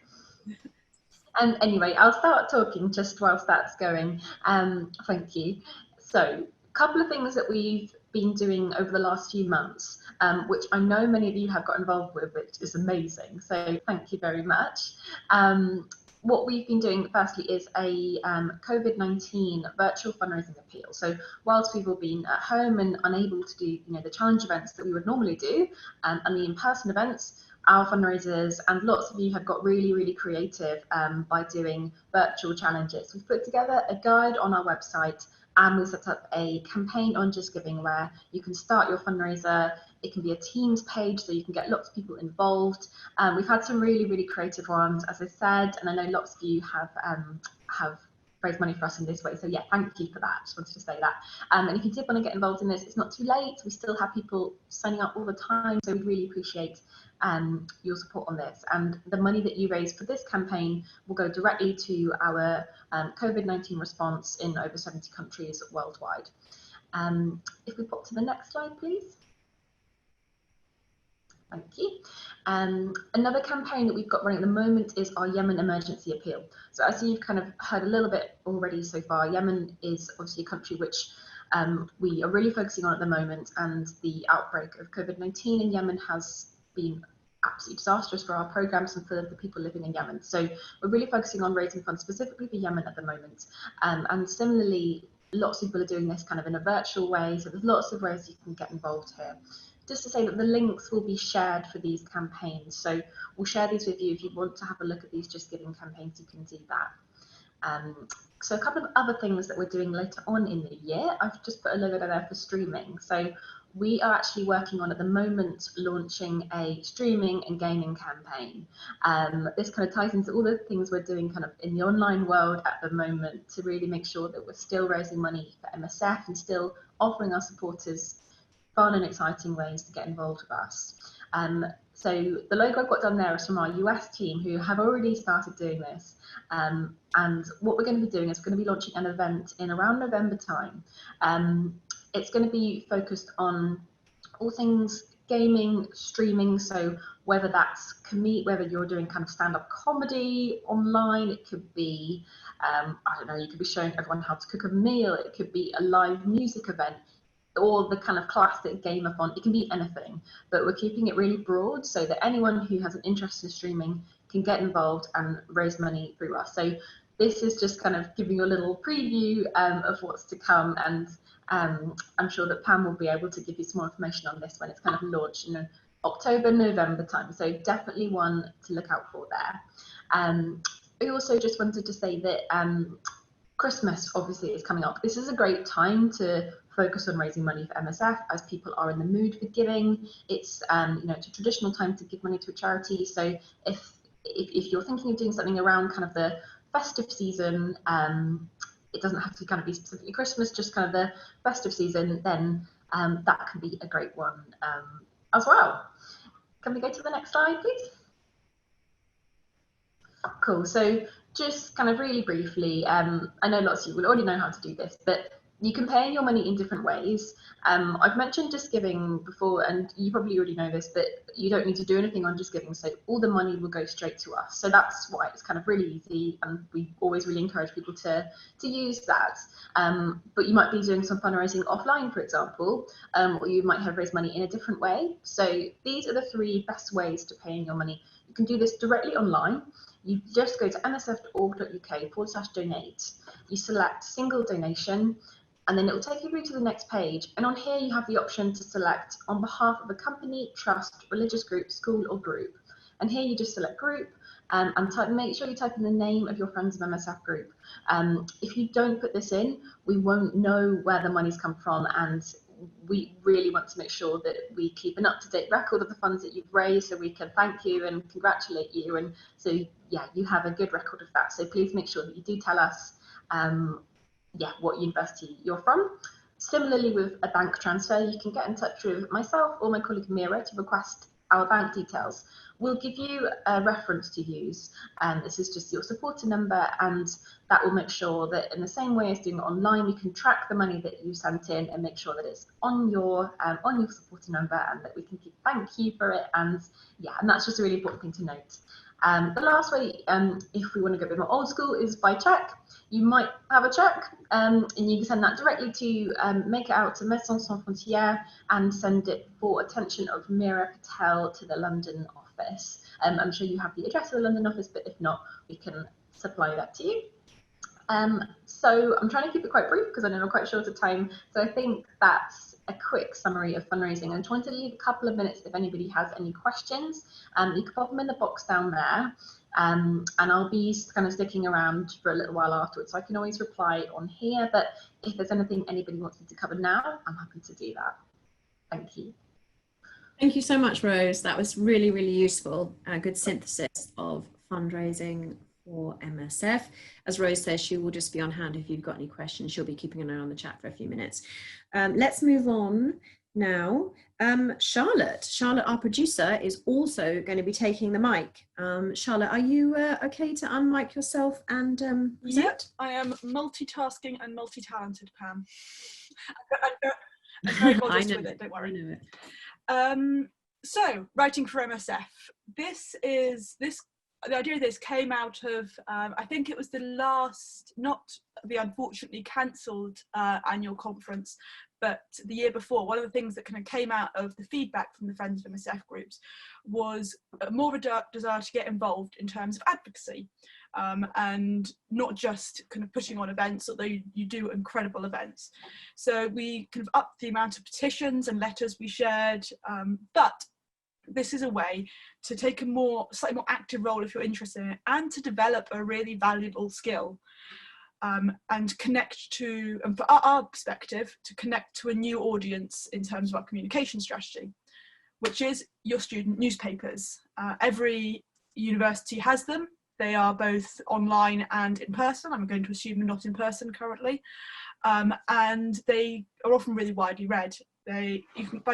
And anyway, I'll start talking just whilst that's going. Thank you. So a couple of things that we've been doing over the last few months, which I know many of you have got involved with, which is amazing. So thank you very much. What we've been doing firstly is a COVID-19 virtual fundraising appeal. So whilst we've all been at home and unable to do the challenge events that we would normally do, and the in-person events, our fundraisers and lots of you have got really, really creative by doing virtual challenges. We've put together a guide on our website, and we set up a campaign on Just Giving where you can start your fundraiser. It can be a Teams page, so you can get lots of people involved. We've had some really, really creative ones, as I said, and I know lots of you have raised money for us in this way. So yeah, thank you for that. Just wanted to say that. And if you did want to get involved in this, it's not too late. We still have people signing up all the time, so we really appreciate your support on this. And the money that you raise for this campaign will go directly to our COVID-19 response in over 70 countries worldwide. If we pop to the next slide, please. Thank you. Another campaign that we've got running at the moment is our Yemen emergency appeal. So as you've kind of heard a little bit already so far, Yemen is obviously a country which we are really focusing on at the moment, and the outbreak of COVID-19 in Yemen has been absolutely disastrous for our programs and for the people living in Yemen. So we're really focusing on raising funds specifically for Yemen at the moment. And similarly, lots of people are doing this kind of in a virtual way, so there's lots of ways you can get involved here. Just to say that the links will be shared for these campaigns, so we'll share these with you. If you want to have a look at these Just Giving campaigns, you can do that. So a couple of other things that we're doing later on in the year, I've just put a logo there for streaming. So we are actually working on at the moment launching a streaming and gaming campaign. This kind of ties into all the things we're doing kind of in the online world at the moment to really make sure that we're still raising money for MSF and still offering our supporters fun and exciting ways to get involved with us. So the logo I've got done there is from our US team, who have already started doing this. And what we're going to be doing is we're going to be launching an event in around November time. It's going to be focused on all things gaming, streaming. So whether that's whether you're doing kind of stand-up comedy online, it could be, I don't know, you could be showing everyone how to cook a meal. It could be a live music event, or the kind of classic gameathon. It can be anything, but we're keeping it really broad so that anyone who has an interest in streaming can get involved and raise money through us. So this is just kind of giving you a little preview of what's to come, and I'm sure that Pam will be able to give you some more information on this when it's kind of launched in October, November time. So definitely one to look out for there. We also just wanted to say that Christmas obviously is coming up. This is a great time to focus on raising money for MSF as people are in the mood for giving. It's it's a traditional time to give money to a charity. So if you're thinking of doing something around kind of the festive season, it doesn't have to kind of be specifically Christmas, just kind of the festive season, then that can be a great one as well. Can we go to the next slide, please? Cool. So just kind of really briefly, I know lots of you will already know how to do this, but You can pay your money in different ways. I've mentioned Just Giving before, and you probably already know this, but you don't need to do anything on Just Giving, so all the money will go straight to us. So that's why it's kind of really easy, and we always really encourage people to use that. But you might be doing some fundraising offline, for example, or you might have raised money in a different way. So these are the 3 best ways to paying your money. You can do this directly online. You just go to msf.org.uk/donate. You select single donation, and then it will take you through to the next page. And on here, you have the option to select on behalf of a company, trust, religious group, school, or group. And here you just select group, and make sure you type in the name of your Friends of MSF group. If you don't put this in, we won't know where the money's come from, and we really want to make sure that we keep an up-to-date record of the funds that you've raised, so we can thank you and congratulate you. And so, yeah, you have a good record of that. So please make sure that you do tell us what university you're from. Similarly, with a bank transfer, you can get in touch with myself or my colleague Mira to request our bank details. We'll give you a reference to use, and this is just your supporter number, and that will make sure that in the same way as doing it online, we can track the money that you sent in and make sure that it's on your supporter number, and that we can thank you for it. And that's just a really important thing to note. The last way, if we want to go a bit more old school, is by cheque. You might have a cheque, and you can send that directly to make it out to Médecins Sans Frontières and send it for attention of Mira Patel to the London office. I'm sure you have the address of the London office, but if not, we can supply that to you. So I'm trying to keep it quite brief because I know we're quite short of time. So I think that's a quick summary of fundraising. I'm trying to leave a couple of minutes if anybody has any questions. You can pop them in the box down there, and I'll be kind of sticking around for a little while afterwards, so I can always reply on here. But if there's anything anybody wants me to cover now, I'm happy to do that. Thank you. Thank you so much, Rose. That was really, really useful. A good synthesis of fundraising for MSF. As Rose says, she will just be on hand if you've got any questions. She'll be keeping an eye on the chat for a few minutes. Let's move on now. Charlotte, our producer, is also going to be taking the mic. Charlotte, are you okay to unmic yourself and present? Yep, I am multitasking and multi-talented, Pam. I'm very modest with it, don't worry. I know it. So, writing for MSF. The idea of this came out of, I think it was the last, not the unfortunately cancelled annual conference, but the year before. One of the things that kind of came out of the feedback from the Friends of MSF groups was more of a desire to get involved in terms of advocacy, and not just kind of putting on events, although you do incredible events. So we kind of upped the amount of petitions and letters we shared, but this is a way to take a slightly more active role if you're interested in it, and to develop a really valuable skill, and connect to, and for our perspective, to connect to a new audience in terms of our communication strategy, which is your student newspapers. Every university has them. They are both online and in person. I'm going to assume not in person currently, and they are often really widely read. By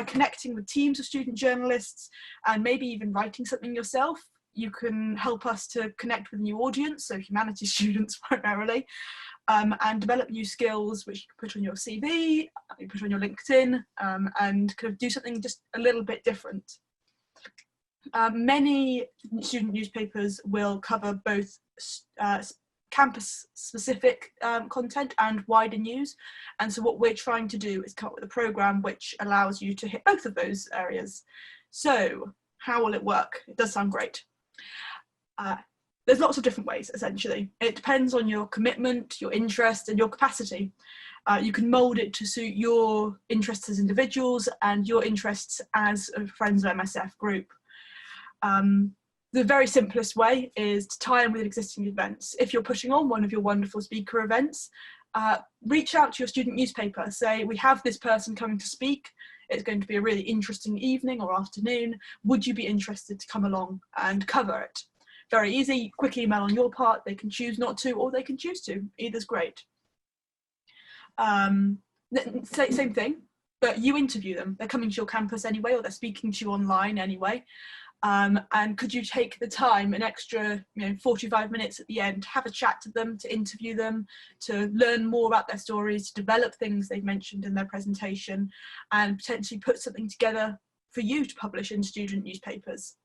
connecting with teams of student journalists and maybe even writing something yourself, you can help us to connect with a new audience, so humanities students primarily, and develop new skills which you can put on your CV, you put on your LinkedIn, and kind of do something just a little bit different. Many student newspapers will cover both campus-specific content and wider news, and so what we're trying to do is come up with a programme which allows you to hit both of those areas. So how will it work? It does sound great. There's lots of different ways, essentially. It depends on your commitment, your interest, and your capacity. You can mould it to suit your interests as individuals and your interests as a Friends of MSF group. The very simplest way is to tie in with existing events. If you're putting on one of your wonderful speaker events, reach out to your student newspaper. Say, we have this person coming to speak. It's going to be a really interesting evening or afternoon. Would you be interested to come along and cover it? Very easy, quick email on your part. They can choose not to, or they can choose to. Either's great. Same thing, but you interview them. They're coming to your campus anyway, or they're speaking to you online anyway. and could you take the time, an extra 45 minutes at the end, to have a chat to them, to interview them, to learn more about their stories, to develop things they've mentioned in their presentation, and potentially put something together for you to publish in student newspapers.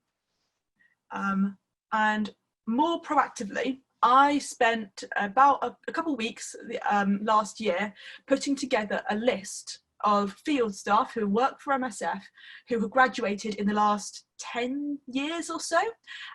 And more proactively, I spent about a couple of weeks last year putting together a list of field staff who work for MSF, who have graduated in the last 10 years or so.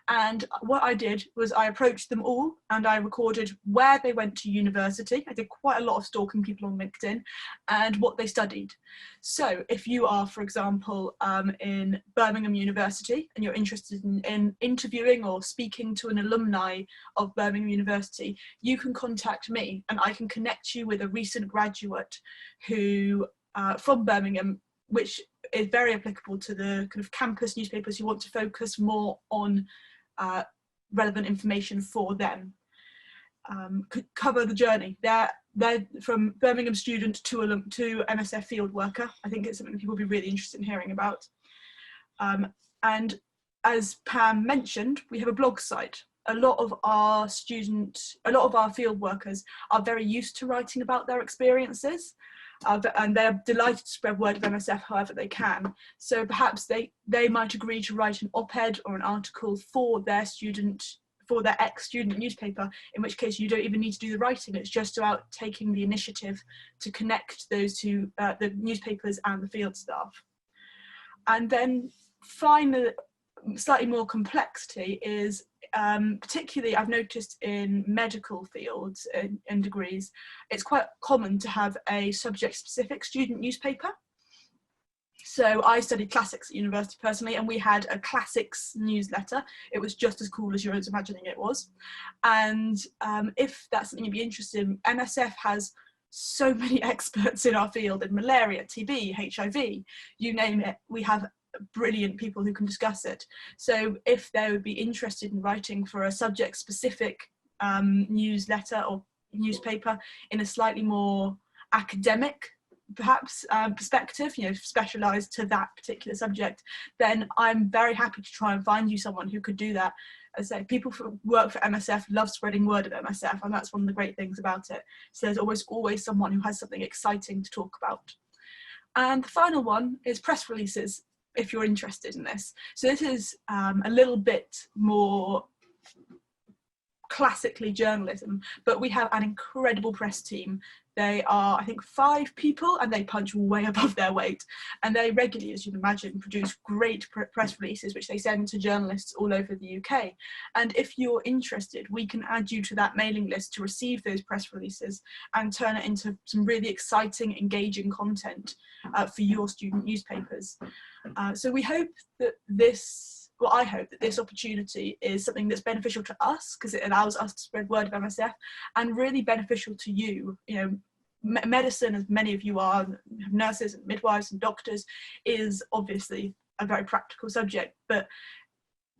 And what I did was I approached them all and I recorded where they went to university. I did quite a lot of stalking people on LinkedIn, and what they studied. So if you are, for example, in Birmingham University and you're interested in interviewing or speaking to an alumni of Birmingham University, you can contact me and I can connect you with a recent graduate who from Birmingham, which is very applicable to the kind of campus newspapers who want to focus more on relevant information for them. Could cover the journey. They're from Birmingham student to MSF field worker. I think it's something people will be really interested in hearing about. And as Pam mentioned, we have a blog site. A lot of our field workers are very used to writing about their experiences. And they're delighted to spread word of MSF however they can. So perhaps they might agree to write an op-ed or an article for their ex-student newspaper, in which case you don't even need to do the writing. It's just about taking the initiative to connect those two, the newspapers and the field staff. And then finally, slightly more complexity is particularly I've noticed in medical fields and degrees, it's quite common to have a subject-specific student newspaper. So I studied classics at university personally, and we had a classics newsletter. It was just as cool as you're imagining it was. And if that's something you'd be interested in, MSF has so many experts in our field in malaria, TB, HIV, you name it. We have brilliant people who can discuss it. So if they would be interested in writing for a subject specific newsletter or newspaper in a slightly more academic perhaps perspective, specialized to that particular subject, then I'm very happy to try and find you someone who could do that. As I say, people who work for MSF love spreading word of MSF, and that's one of the great things about it. So there's always someone who has something exciting to talk about. And the final one is press releases, if you're interested in this. So this is a little bit more classically journalism, but we have an incredible press team. They are, I think, 5 people, and they punch way above their weight. And they regularly, as you'd imagine, produce great press releases, which they send to journalists all over the UK. And if you're interested, we can add you to that mailing list to receive those press releases and turn it into some really exciting, engaging content for your student newspapers. So we hope that I hope that this opportunity is something that's beneficial to us, because it allows us to spread word of MSF, and really beneficial to you. Medicine, as many of you are, nurses and midwives and doctors, is obviously a very practical subject, but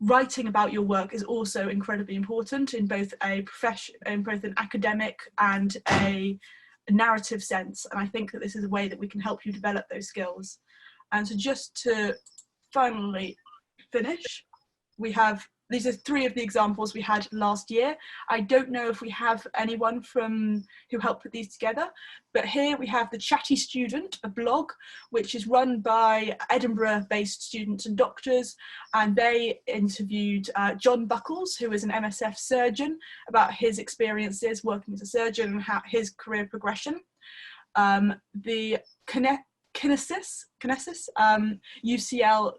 writing about your work is also incredibly important in both an academic and a narrative sense. And I think that this is a way that we can help you develop those skills. And so just to finally finish, these are 3 of the examples we had last year. I don't know if we have anyone who helped put these together, but here we have the Chatty Student, a blog which is run by Edinburgh-based students and doctors, and they interviewed John Buckles, who is an MSF surgeon, about his experiences working as a surgeon and his career progression. The Kinesis, UCL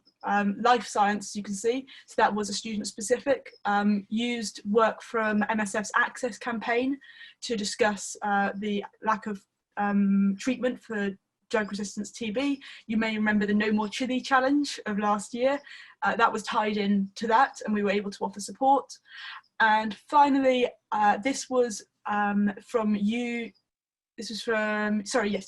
life science, you can see, so that was a student specific, used work from MSF's Access campaign to discuss the lack of treatment for drug-resistant TB. You may remember the No More Chili Challenge of last year. That was tied in to that, and we were able to offer support. And finally, this was from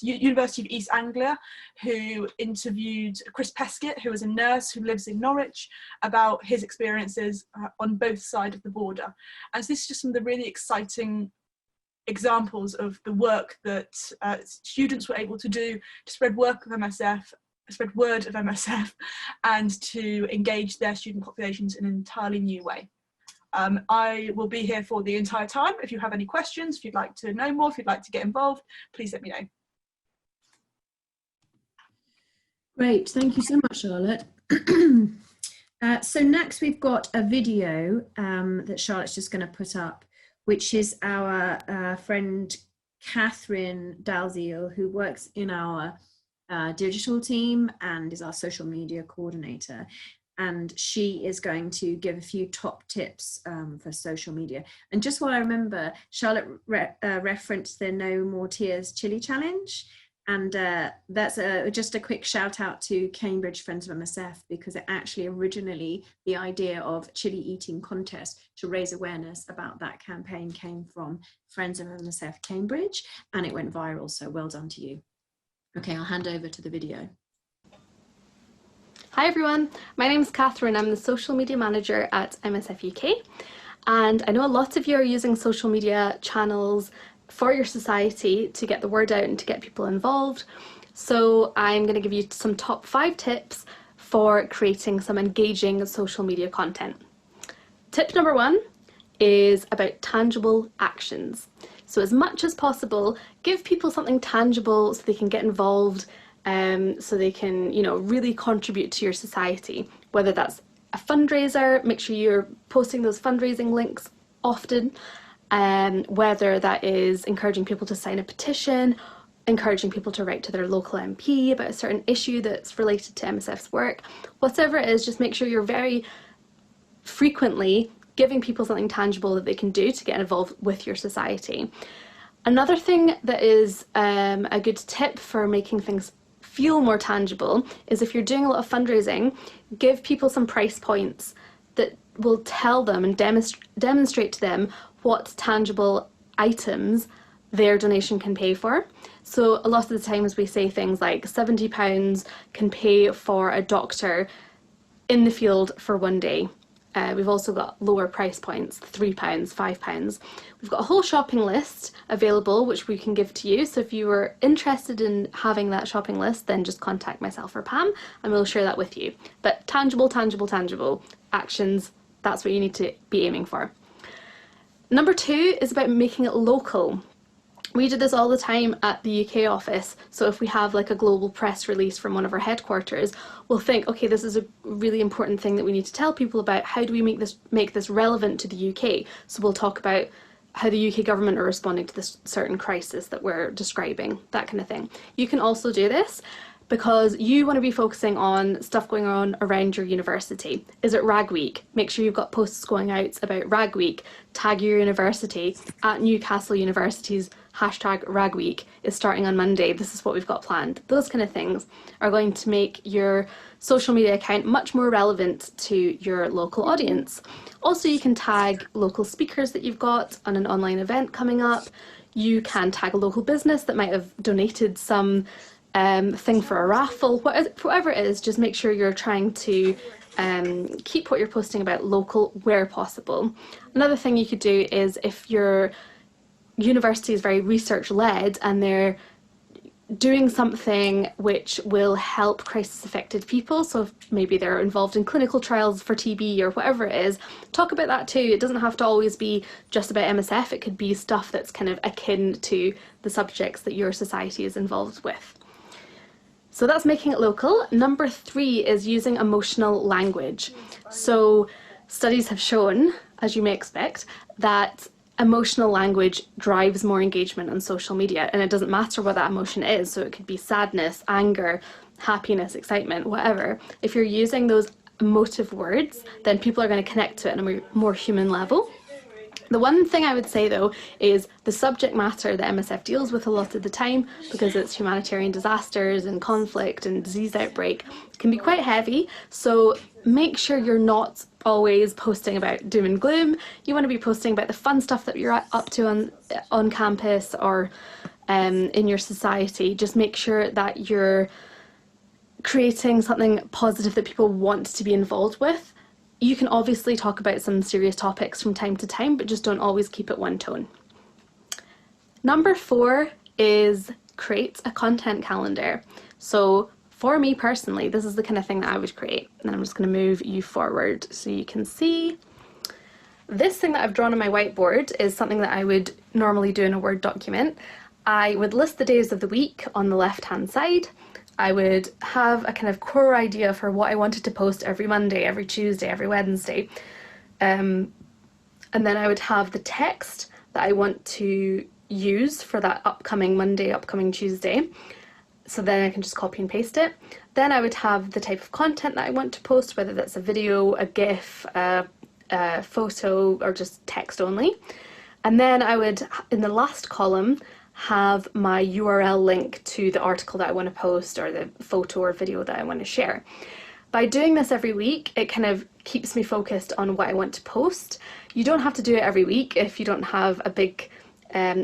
University of East Anglia, who interviewed Chris Peskett, who is a nurse who lives in Norwich, about his experiences on both sides of the border. And so this is just some of the really exciting examples of the work that students were able to do to spread work of MSF spread word of MSF and to engage their student populations in an entirely new way. I will be here for the entire time. If you have any questions, if you'd like to know more, if you'd like to get involved, please let me know. Great, thank you so much, Charlotte. So next we've got a video that Charlotte's just going to put up, which is our friend Catherine Dalziel, who works in our digital team and is our social media coordinator. And she is going to give a few top tips for social media. And just while I remember, Charlotte referenced the No More Tears Chili Challenge. And that's just a quick shout out to Cambridge Friends of MSF, because it actually originally, the idea of chili eating contest to raise awareness about that campaign came from Friends of MSF Cambridge, and it went viral. So well done to you. Okay, I'll hand over to the video. Hi everyone, my name is Catherine. I'm the social media manager at MSF UK, and I know a lot of you are using social media channels for your society to get the word out and to get people involved. So I'm going to give you some top 5 tips for creating some engaging social media content. Tip number 1 is about tangible actions. So as much as possible, give people something tangible so they can get involved, so they can, you know, really contribute to your society. Whether that's a fundraiser, make sure you're posting those fundraising links often. Whether that is encouraging people to sign a petition, encouraging people to write to their local MP about a certain issue that's related to MSF's work, whatever it is, just make sure you're very frequently giving people something tangible that they can do to get involved with your society. Another thing that is a good tip for making things feel more tangible is, if you're doing a lot of fundraising, give people some price points that will tell them and demonstrate to them what tangible items their donation can pay for. So a lot of the times we say things like £70 can pay for a doctor in the field for one day. We've also got lower price points, £3, £5. We've got a whole shopping list available which we can give to you. So if you were interested in having that shopping list, then just contact myself or Pam and we'll share that with you. But tangible actions, that's what you need to be aiming for. Number 2 is about making it local. We do this all the time at the UK office. So if we have like a global press release from one of our headquarters, we'll think, okay, this is a really important thing that we need to tell people about. How do we make this relevant to the UK? So we'll talk about how the UK government are responding to this certain crisis that we're describing, that kind of thing. You can also do this because you want to be focusing on stuff going on around your university. Is it Rag Week? Make sure you've got posts going out about Rag Week. Tag your university at Newcastle University's #Rag Week is starting on Monday. This is what we've got planned. Those kind of things are going to make your social media account much more relevant to your local audience. Also, you can tag local speakers that you've got on an online event coming up. You can tag a local business that might have donated some thing for a raffle. Whatever it is, just make sure you're trying to keep what you're posting about local where possible. Another thing you could do is, if your university is very research led and they're doing something which will help crisis affected people, so if maybe they're involved in clinical trials for TB or whatever it is, talk about that too. It doesn't have to always be just about MSF, it could be stuff that's kind of akin to the subjects that your society is involved with. So that's making it local. Number 3 is using emotional language. So studies have shown, as you may expect, that emotional language drives more engagement on social media, and it doesn't matter what that emotion is. So it could be sadness, anger, happiness, excitement, whatever. If you're using those emotive words, then people are going to connect to it on a more human level. The one thing I would say though is the subject matter that MSF deals with a lot of the time, because it's humanitarian disasters and conflict and disease outbreak, can be quite heavy. So make sure you're not always posting about doom and gloom. You want to be posting about the fun stuff that you're up to on campus or in your society. Just make sure that you're creating something positive that people want to be involved with. You can obviously talk about some serious topics from time to time, but just don't always keep it one tone. Number 4 is create a content calendar. So for me personally, this is the kind of thing that I would create. And then I'm just going to move you forward so you can see. This thing that I've drawn on my whiteboard is something that I would normally do in a Word document. I would list the days of the week on the left-hand side. I would have a kind of core idea for what I wanted to post every Monday, every Tuesday, every Wednesday. And then I would have the text that I want to use for that upcoming Monday, upcoming Tuesday. So then I can just copy and paste it. Then I would have the type of content that I want to post, whether that's a video, a GIF, a photo, or just text only. And then I would, in the last column, have my URL link to the article that I want to post or the photo or video that I want to share. By doing this every week, it kind of keeps me focused on what I want to post. You don't have to do it every week if you don't have a big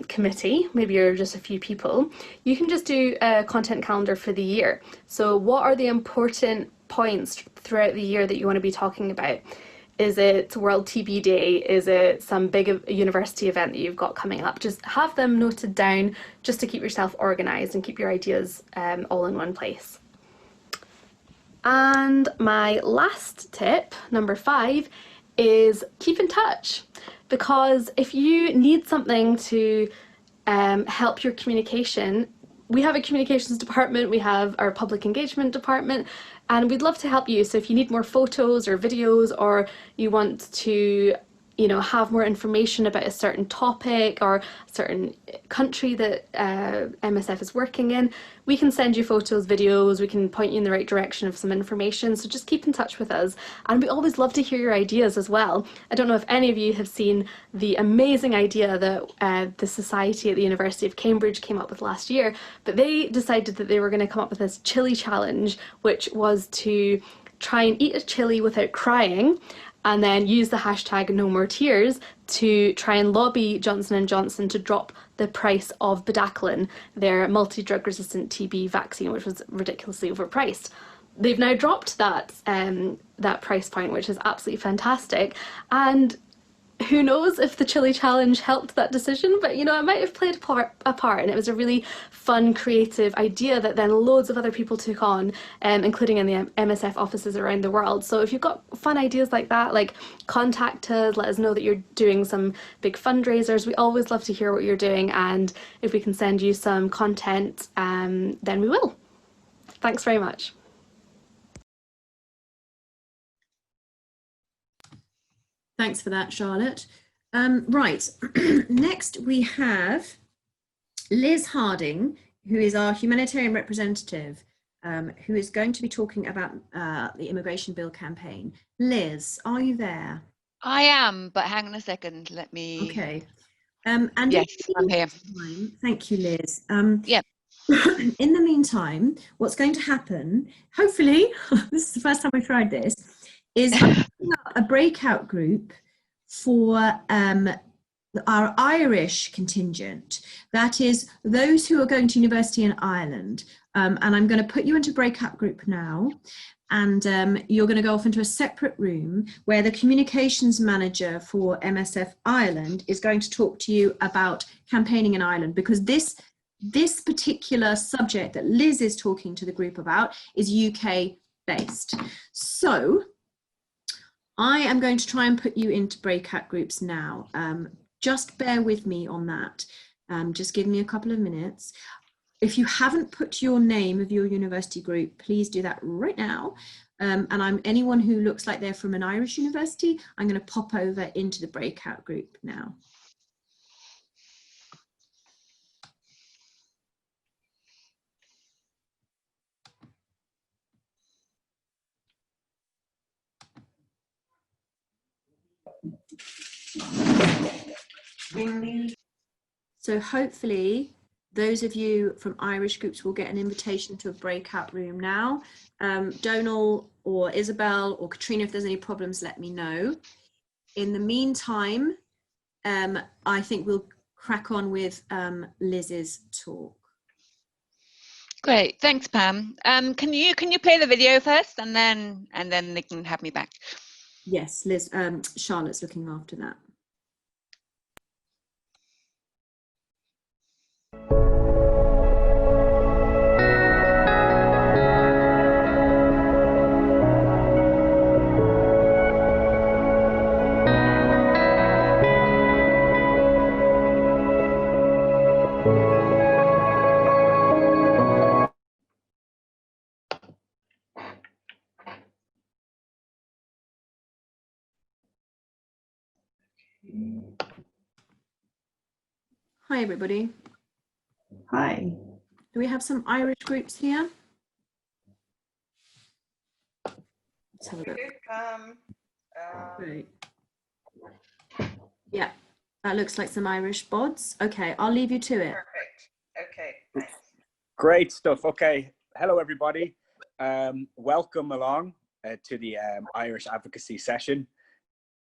committee, maybe you're just a few people. You can just do a content calendar for the year. So what are the important points throughout the year that you want to be talking about? Is it World TB Day? Is it some big university event that you've got coming up? Just have them noted down just to keep yourself organised and keep your ideas all in one place. And my last tip, number 5, is keep in touch. Because if you need something to help your communication, we have a communications department, we have our public engagement department, and we'd love to help you. So if you need more photos or videos, or you want to, you know, have more information about a certain topic or a certain country that MSF is working in, we can send you photos, videos, we can point you in the right direction of some information. So just keep in touch with us. And we always love to hear your ideas as well. I don't know if any of you have seen the amazing idea that the Society at the University of Cambridge came up with last year, but they decided that they were going to come up with this chili challenge, which was to try and eat a chili without crying, and then use the hashtag No More Tears to try and lobby Johnson & Johnson to drop the price of bedaquiline, their multi-drug resistant TB vaccine, which was ridiculously overpriced. They've now dropped that price point, which is absolutely fantastic. And who knows if the chili challenge helped that decision, but you know, it might have played a part, and it was a really fun, creative idea that then loads of other people took on, including in the MSF offices around the world. So if you've got fun ideas like that, like, contact us, let us know that you're doing some big fundraisers. We always love to hear what you're doing, and if we can send you some content, then we will. Thanks very much. Thanks for that, Charlotte. Right, next we have Liz Harding, who is our humanitarian representative, who is going to be talking about the immigration bill campaign. Liz, are you there? I am, but hang on a second, let me... Okay. And yes, I'm here. Thank you, Liz. Yeah. In the meantime, what's going to happen, hopefully, this is the first time we've tried this, is a breakout group for our Irish contingent. That is those who are going to university in Ireland. And I'm going to put you into breakout group now. And you're going to go off into a separate room where the communications manager for MSF Ireland is going to talk to you about campaigning in Ireland, because this particular subject that Liz is talking to the group about is UK based. So I am going to try and put you into breakout groups now. Just bear with me on that. Just give me a couple of minutes. If you haven't put your name of your university group, please do that right now. And anyone who looks like they're from an Irish university, I'm going to pop over into the breakout group now. So hopefully those of you from Irish groups will get an invitation to a breakout room now. Donal or Isabel or Katrina, if there's any problems, let me know. In the meantime, I think we'll crack on with Liz's talk. Great, thanks, Pam. Can you play the video first, and then they can have me back? Yes, Liz. Charlotte's looking after that. Hi, everybody. Hi. Do we have some Irish groups here? Let's have a look. Great. Yeah, that looks like some Irish bods. Okay, I'll leave you to it. Perfect. Okay. Thanks. Great stuff. Okay. Hello, everybody. Welcome along to the Irish Advocacy session.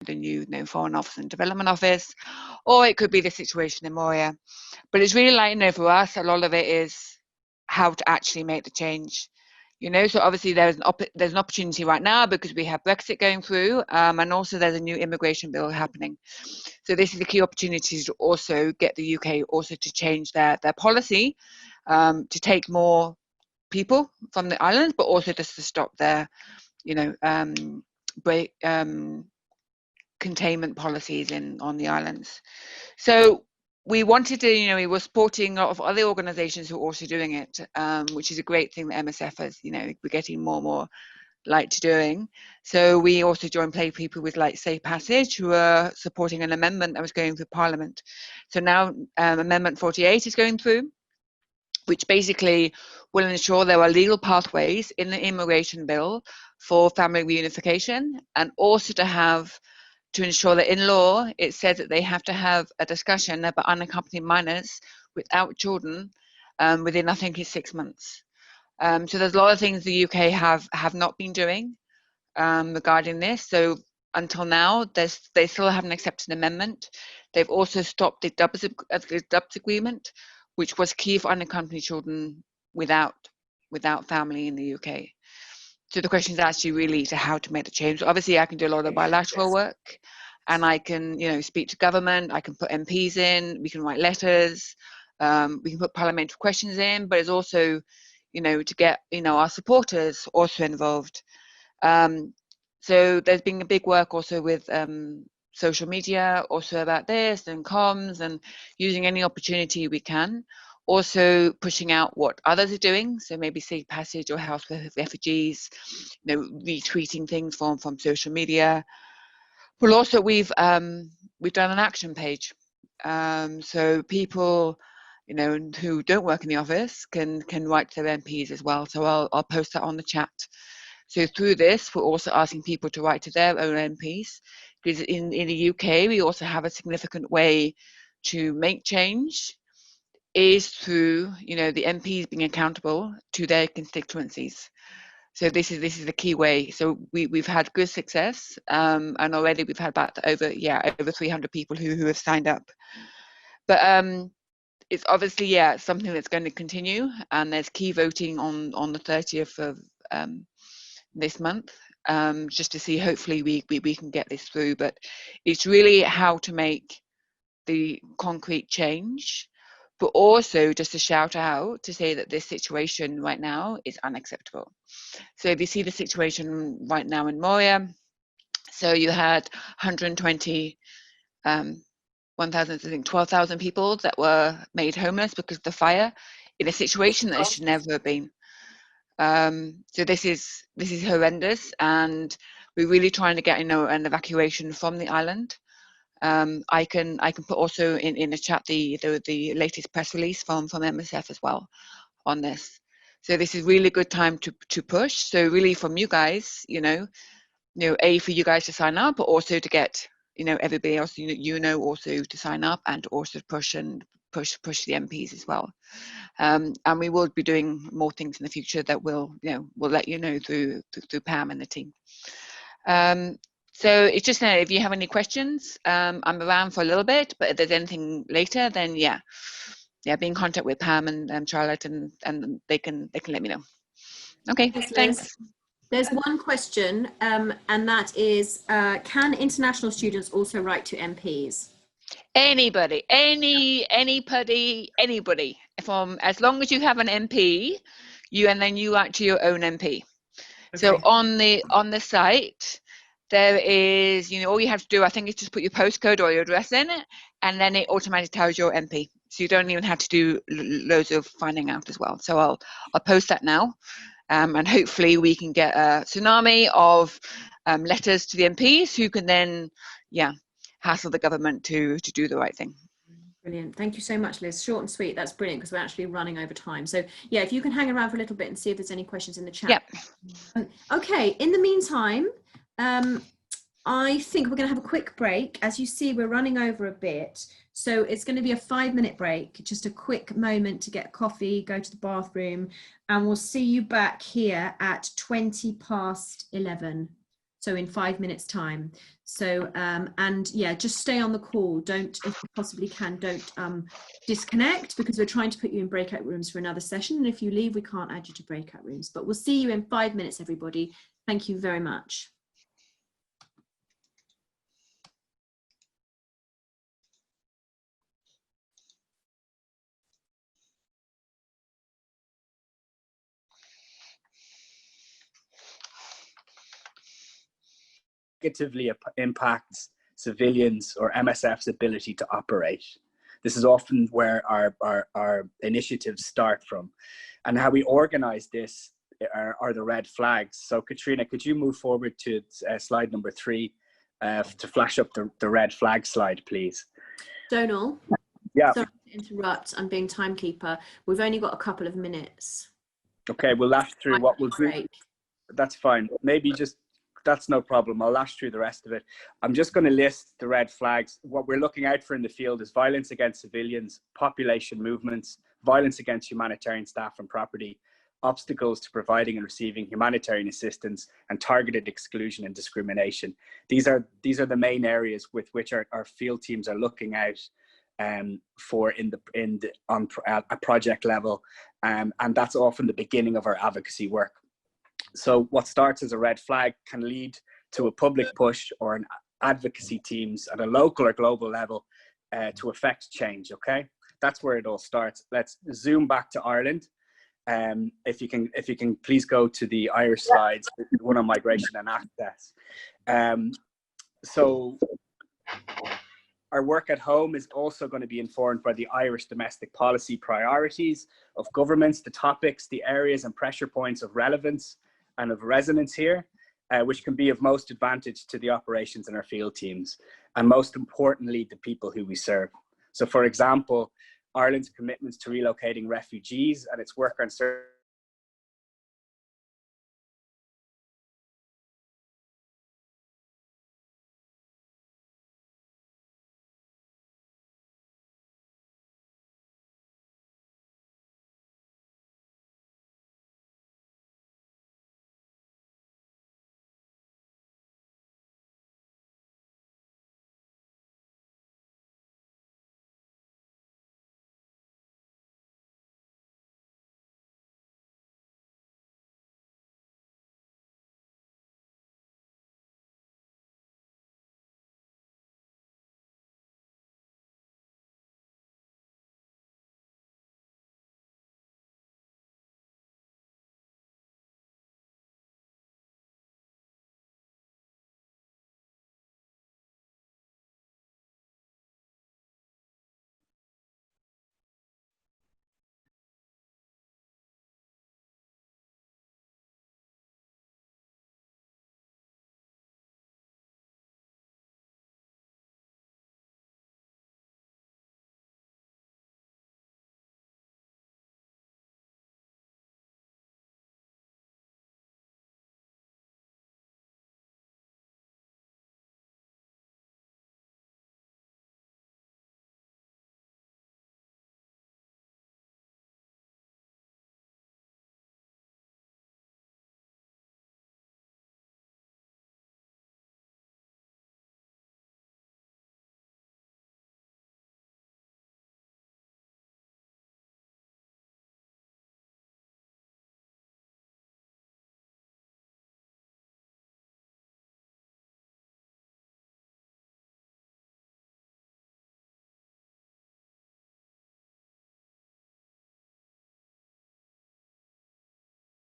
The new Foreign Office and Development Office, or it could be the situation in Moria. But it's really like, for us, a lot of it is how to actually make the change. So obviously there's an opportunity right now because we have Brexit going through, and also there's a new immigration bill happening. So this is the key opportunity to also get the UK also to change their policy, to take more people from the islands, but also just to stop their, containment policies on the islands. So we wanted to, we were supporting a lot of other organisations who are also doing it, which is a great thing that MSF has, we're getting more and more like to doing. So we also joined Play People with like Safe Passage, who are supporting an amendment that was going through Parliament. So now Amendment 48 is going through, which basically will ensure there are legal pathways in the immigration bill for family reunification, and also to ensure that in law it says that they have to have a discussion about unaccompanied minors without children within, I think, 6 months. So there's a lot of things the UK have not been doing regarding this. So until now, they still haven't accepted an amendment. They've also stopped the DUBS agreement, which was key for unaccompanied children without family in the UK. So the question is actually really to how to make the change. So obviously, I can do a lot of bilateral work, and I can, speak to government. I can put MPs in. We can write letters. We can put parliamentary questions in. But it's also, to get our supporters also involved. So there's been a big work also with social media, also about this and comms, and using any opportunity we can. Also pushing out what others are doing, so maybe Safe Passage or House with Refugees, retweeting things from social media. But also we've done an action page, so people who don't work in the office can write to their MPs as well. So I'll post that on the chat. So through this, we're also asking people to write to their own MPs, because in the UK we also have a significant way to make change is through the MPs being accountable to their constituencies. So this is the key way. So we've had good success, and already we've had about over 300 people who have signed up. But it's obviously something that's going to continue, and there's key voting on the 30th of this month, just to see hopefully we can get this through. But it's really how to make the concrete change, but also just to shout out to say that this situation right now is unacceptable. So if you see the situation right now in Moria, so you had 120, 1,000, I think 12,000 people that were made homeless because of the fire, in a situation that should never have been. So this is horrendous, and we're really trying to get an evacuation from the island. I can put also in the chat the latest press release from MSF as well on this. So this is really good time to push. So really from you guys, for you guys to sign up, but also to get everybody else also to sign up, and also push the MPs as well. And we will be doing more things in the future that we'll let through Pam and the team. So it's just if you have any questions, I'm around for a little bit, but if there's anything later, then be in contact with Pam and Charlotte, and they can let me know. Okay, thanks. There's one question, and that is, can international students also write to MPs? Anybody, anybody, from as long as you have an MP, you write to your own MP. Okay. So on the site, there is, all you have to do, I think, is just put your postcode or your address in it, and then it automatically tells your MP. So you don't even have to do loads of finding out as well. So I'll post that now, and hopefully we can get a tsunami of letters to the MPs who can then, hassle the government to do the right thing. Brilliant. Thank you so much, Liz. Short and sweet. That's brilliant, because we're actually running over time. So yeah, if you can hang around for a little bit and see if there's any questions in the chat. Yep. Okay. In the meantime, I think we're going to have a quick break. As you see, we're running over a bit. So it's going to be a 5-minute break, just a quick moment to get coffee, go to the bathroom, and we'll see you back here at 11:20. So in 5 minutes time. So, and yeah, just stay on the call. Don't, if you possibly can, don't disconnect, because we're trying to put you in breakout rooms for another session. And if you leave, we can't add you to breakout rooms, but we'll see you in 5 minutes, everybody. Thank you very much. Negatively impacts civilians or MSF's ability to operate. This is often where our initiatives start from. And how we organize this are the red flags. So Katrina, could you move forward to slide number 3 to flash up the red flag slide, please? Donal, yeah. Sorry to interrupt, I'm being timekeeper. We've only got a couple of minutes. Okay, we'll lash through what we'll do. That's fine. Maybe just, that's no problem. I'll lash through the rest of it. I'm just going to list the red flags. What we're looking out for in the field is violence against civilians, population movements, violence against humanitarian staff and property, obstacles to providing and receiving humanitarian assistance, and targeted exclusion and discrimination. These are the main areas with which our field teams are looking out for on a project level, and that's often the beginning of our advocacy work. So what starts as a red flag can lead to a public push or an advocacy teams at a local or global level to affect change. Okay, that's where it all starts. Let's zoom back to Ireland. If you can please go to the Irish slides, one on migration and access. So our work at home is also going to be informed by the Irish domestic policy priorities of governments, the topics, the areas and pressure points of relevance and of resonance here, which can be of most advantage to the operations in our field teams, and most importantly, the people who we serve. So for example, Ireland's commitments to relocating refugees and its work on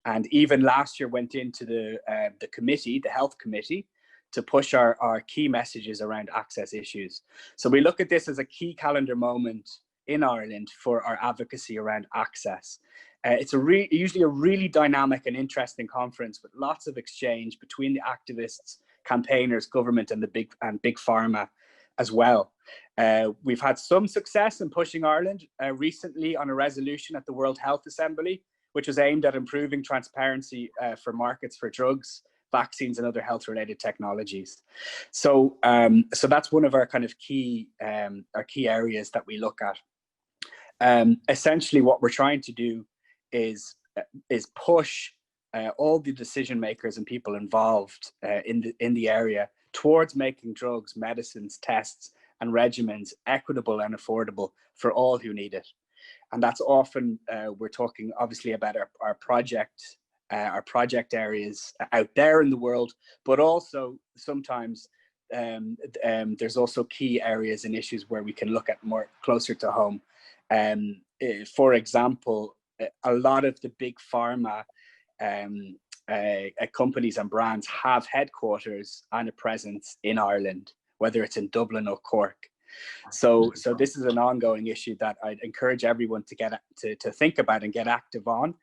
and even last year went into the committee, the health committee, to push our key messages around access issues. So we look at this as a key calendar moment in Ireland for our advocacy around access. It's usually a really dynamic and interesting conference with lots of exchange between the activists, campaigners, government, and the big pharma as well. We've had some success in pushing Ireland recently on a resolution at the World Health Assembly, which was aimed at improving transparency for markets for drugs, vaccines, and other health-related technologies. So, so that's one of our kind of key areas that we look at. Essentially, what we're trying to do is push all the decision makers and people involved in the area towards making drugs, medicines, tests, and regimens equitable and affordable for all who need it. And that's often, we're talking obviously about our project areas out there in the world, but also sometimes there's also key areas and issues where we can look at more closer to home. For example, a lot of the big pharma companies and brands have headquarters and a presence in Ireland, whether it's in Dublin or Cork. So this is an ongoing issue that I'd encourage everyone to get to think about and get active on,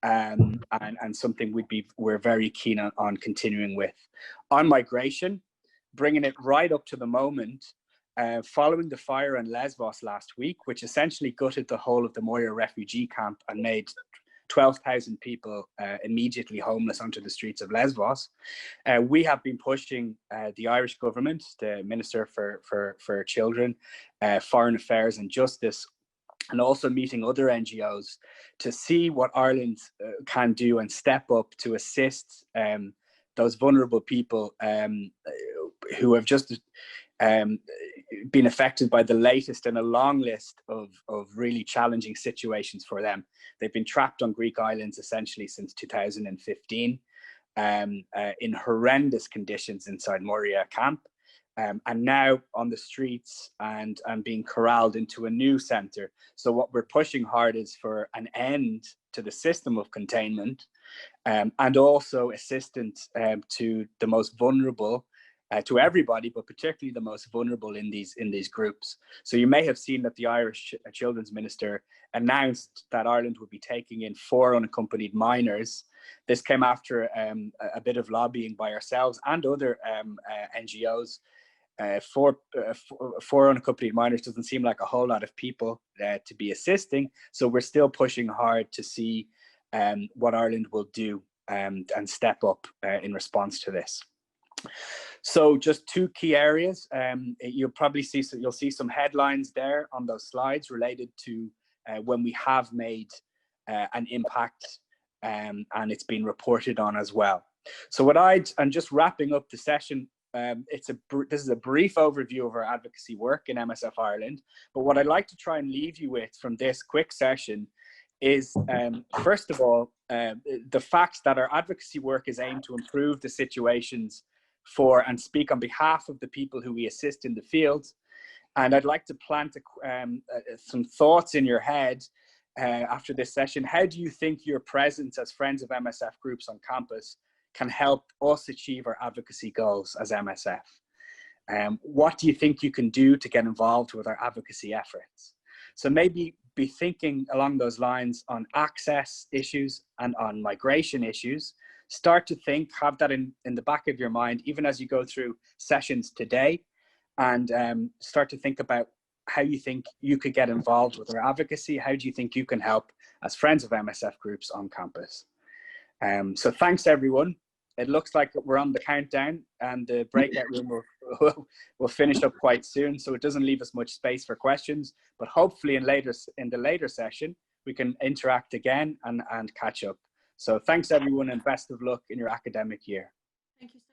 and something we're very keen on continuing with. On migration, bringing it right up to the moment, following the fire in Lesbos last week, which essentially gutted the whole of the Moria refugee camp and made 12,000 people immediately homeless onto the streets of Lesbos. We have been pushing the Irish government, the Minister for Children, Foreign Affairs and Justice, and also meeting other NGOs to see what Ireland can do and step up to assist those vulnerable people who have just been affected by the latest in a long list of really challenging situations for them. They've been trapped on Greek islands essentially since 2015 in horrendous conditions inside Moria camp, and now on the streets and being corralled into a new centre. So what we're pushing hard is for an end to the system of containment, and also assistance to the most vulnerable, to everybody, but particularly the most vulnerable in these groups. So you may have seen that the Irish Children's Minister announced that Ireland would be taking in 4 unaccompanied minors. This came after a bit of lobbying by ourselves and other NGOs. 4 unaccompanied minors doesn't seem like a whole lot of people to be assisting. So we're still pushing hard to see what Ireland will do and step up in response to this. So just 2 key areas. You'll probably see, so you'll see some headlines there on those slides related to when we have made an impact, and it's been reported on as well. So and just wrapping up the session, this is a brief overview of our advocacy work in MSF Ireland. But what I'd like to try and leave you with from this quick session is, first of all, the fact that our advocacy work is aimed to improve the situations for and speak on behalf of the people who we assist in the field. And I'd like to plant some thoughts in your head after this session. How do you think your presence as Friends of MSF groups on campus can help us achieve our advocacy goals as MSF? What do you think you can do to get involved with our advocacy efforts? So maybe be thinking along those lines on access issues and on migration issues. Start to think, have that in the back of your mind, even as you go through sessions today, and start to think about how you think you could get involved with our advocacy. How do you think you can help as Friends of MSF groups on campus? So thanks everyone. It looks like we're on the countdown, and the breakout room will finish up quite soon, so it doesn't leave us much space for questions, but hopefully in the later session we can interact again and catch up. So thanks everyone, and best of luck in your academic year. Thank you so much.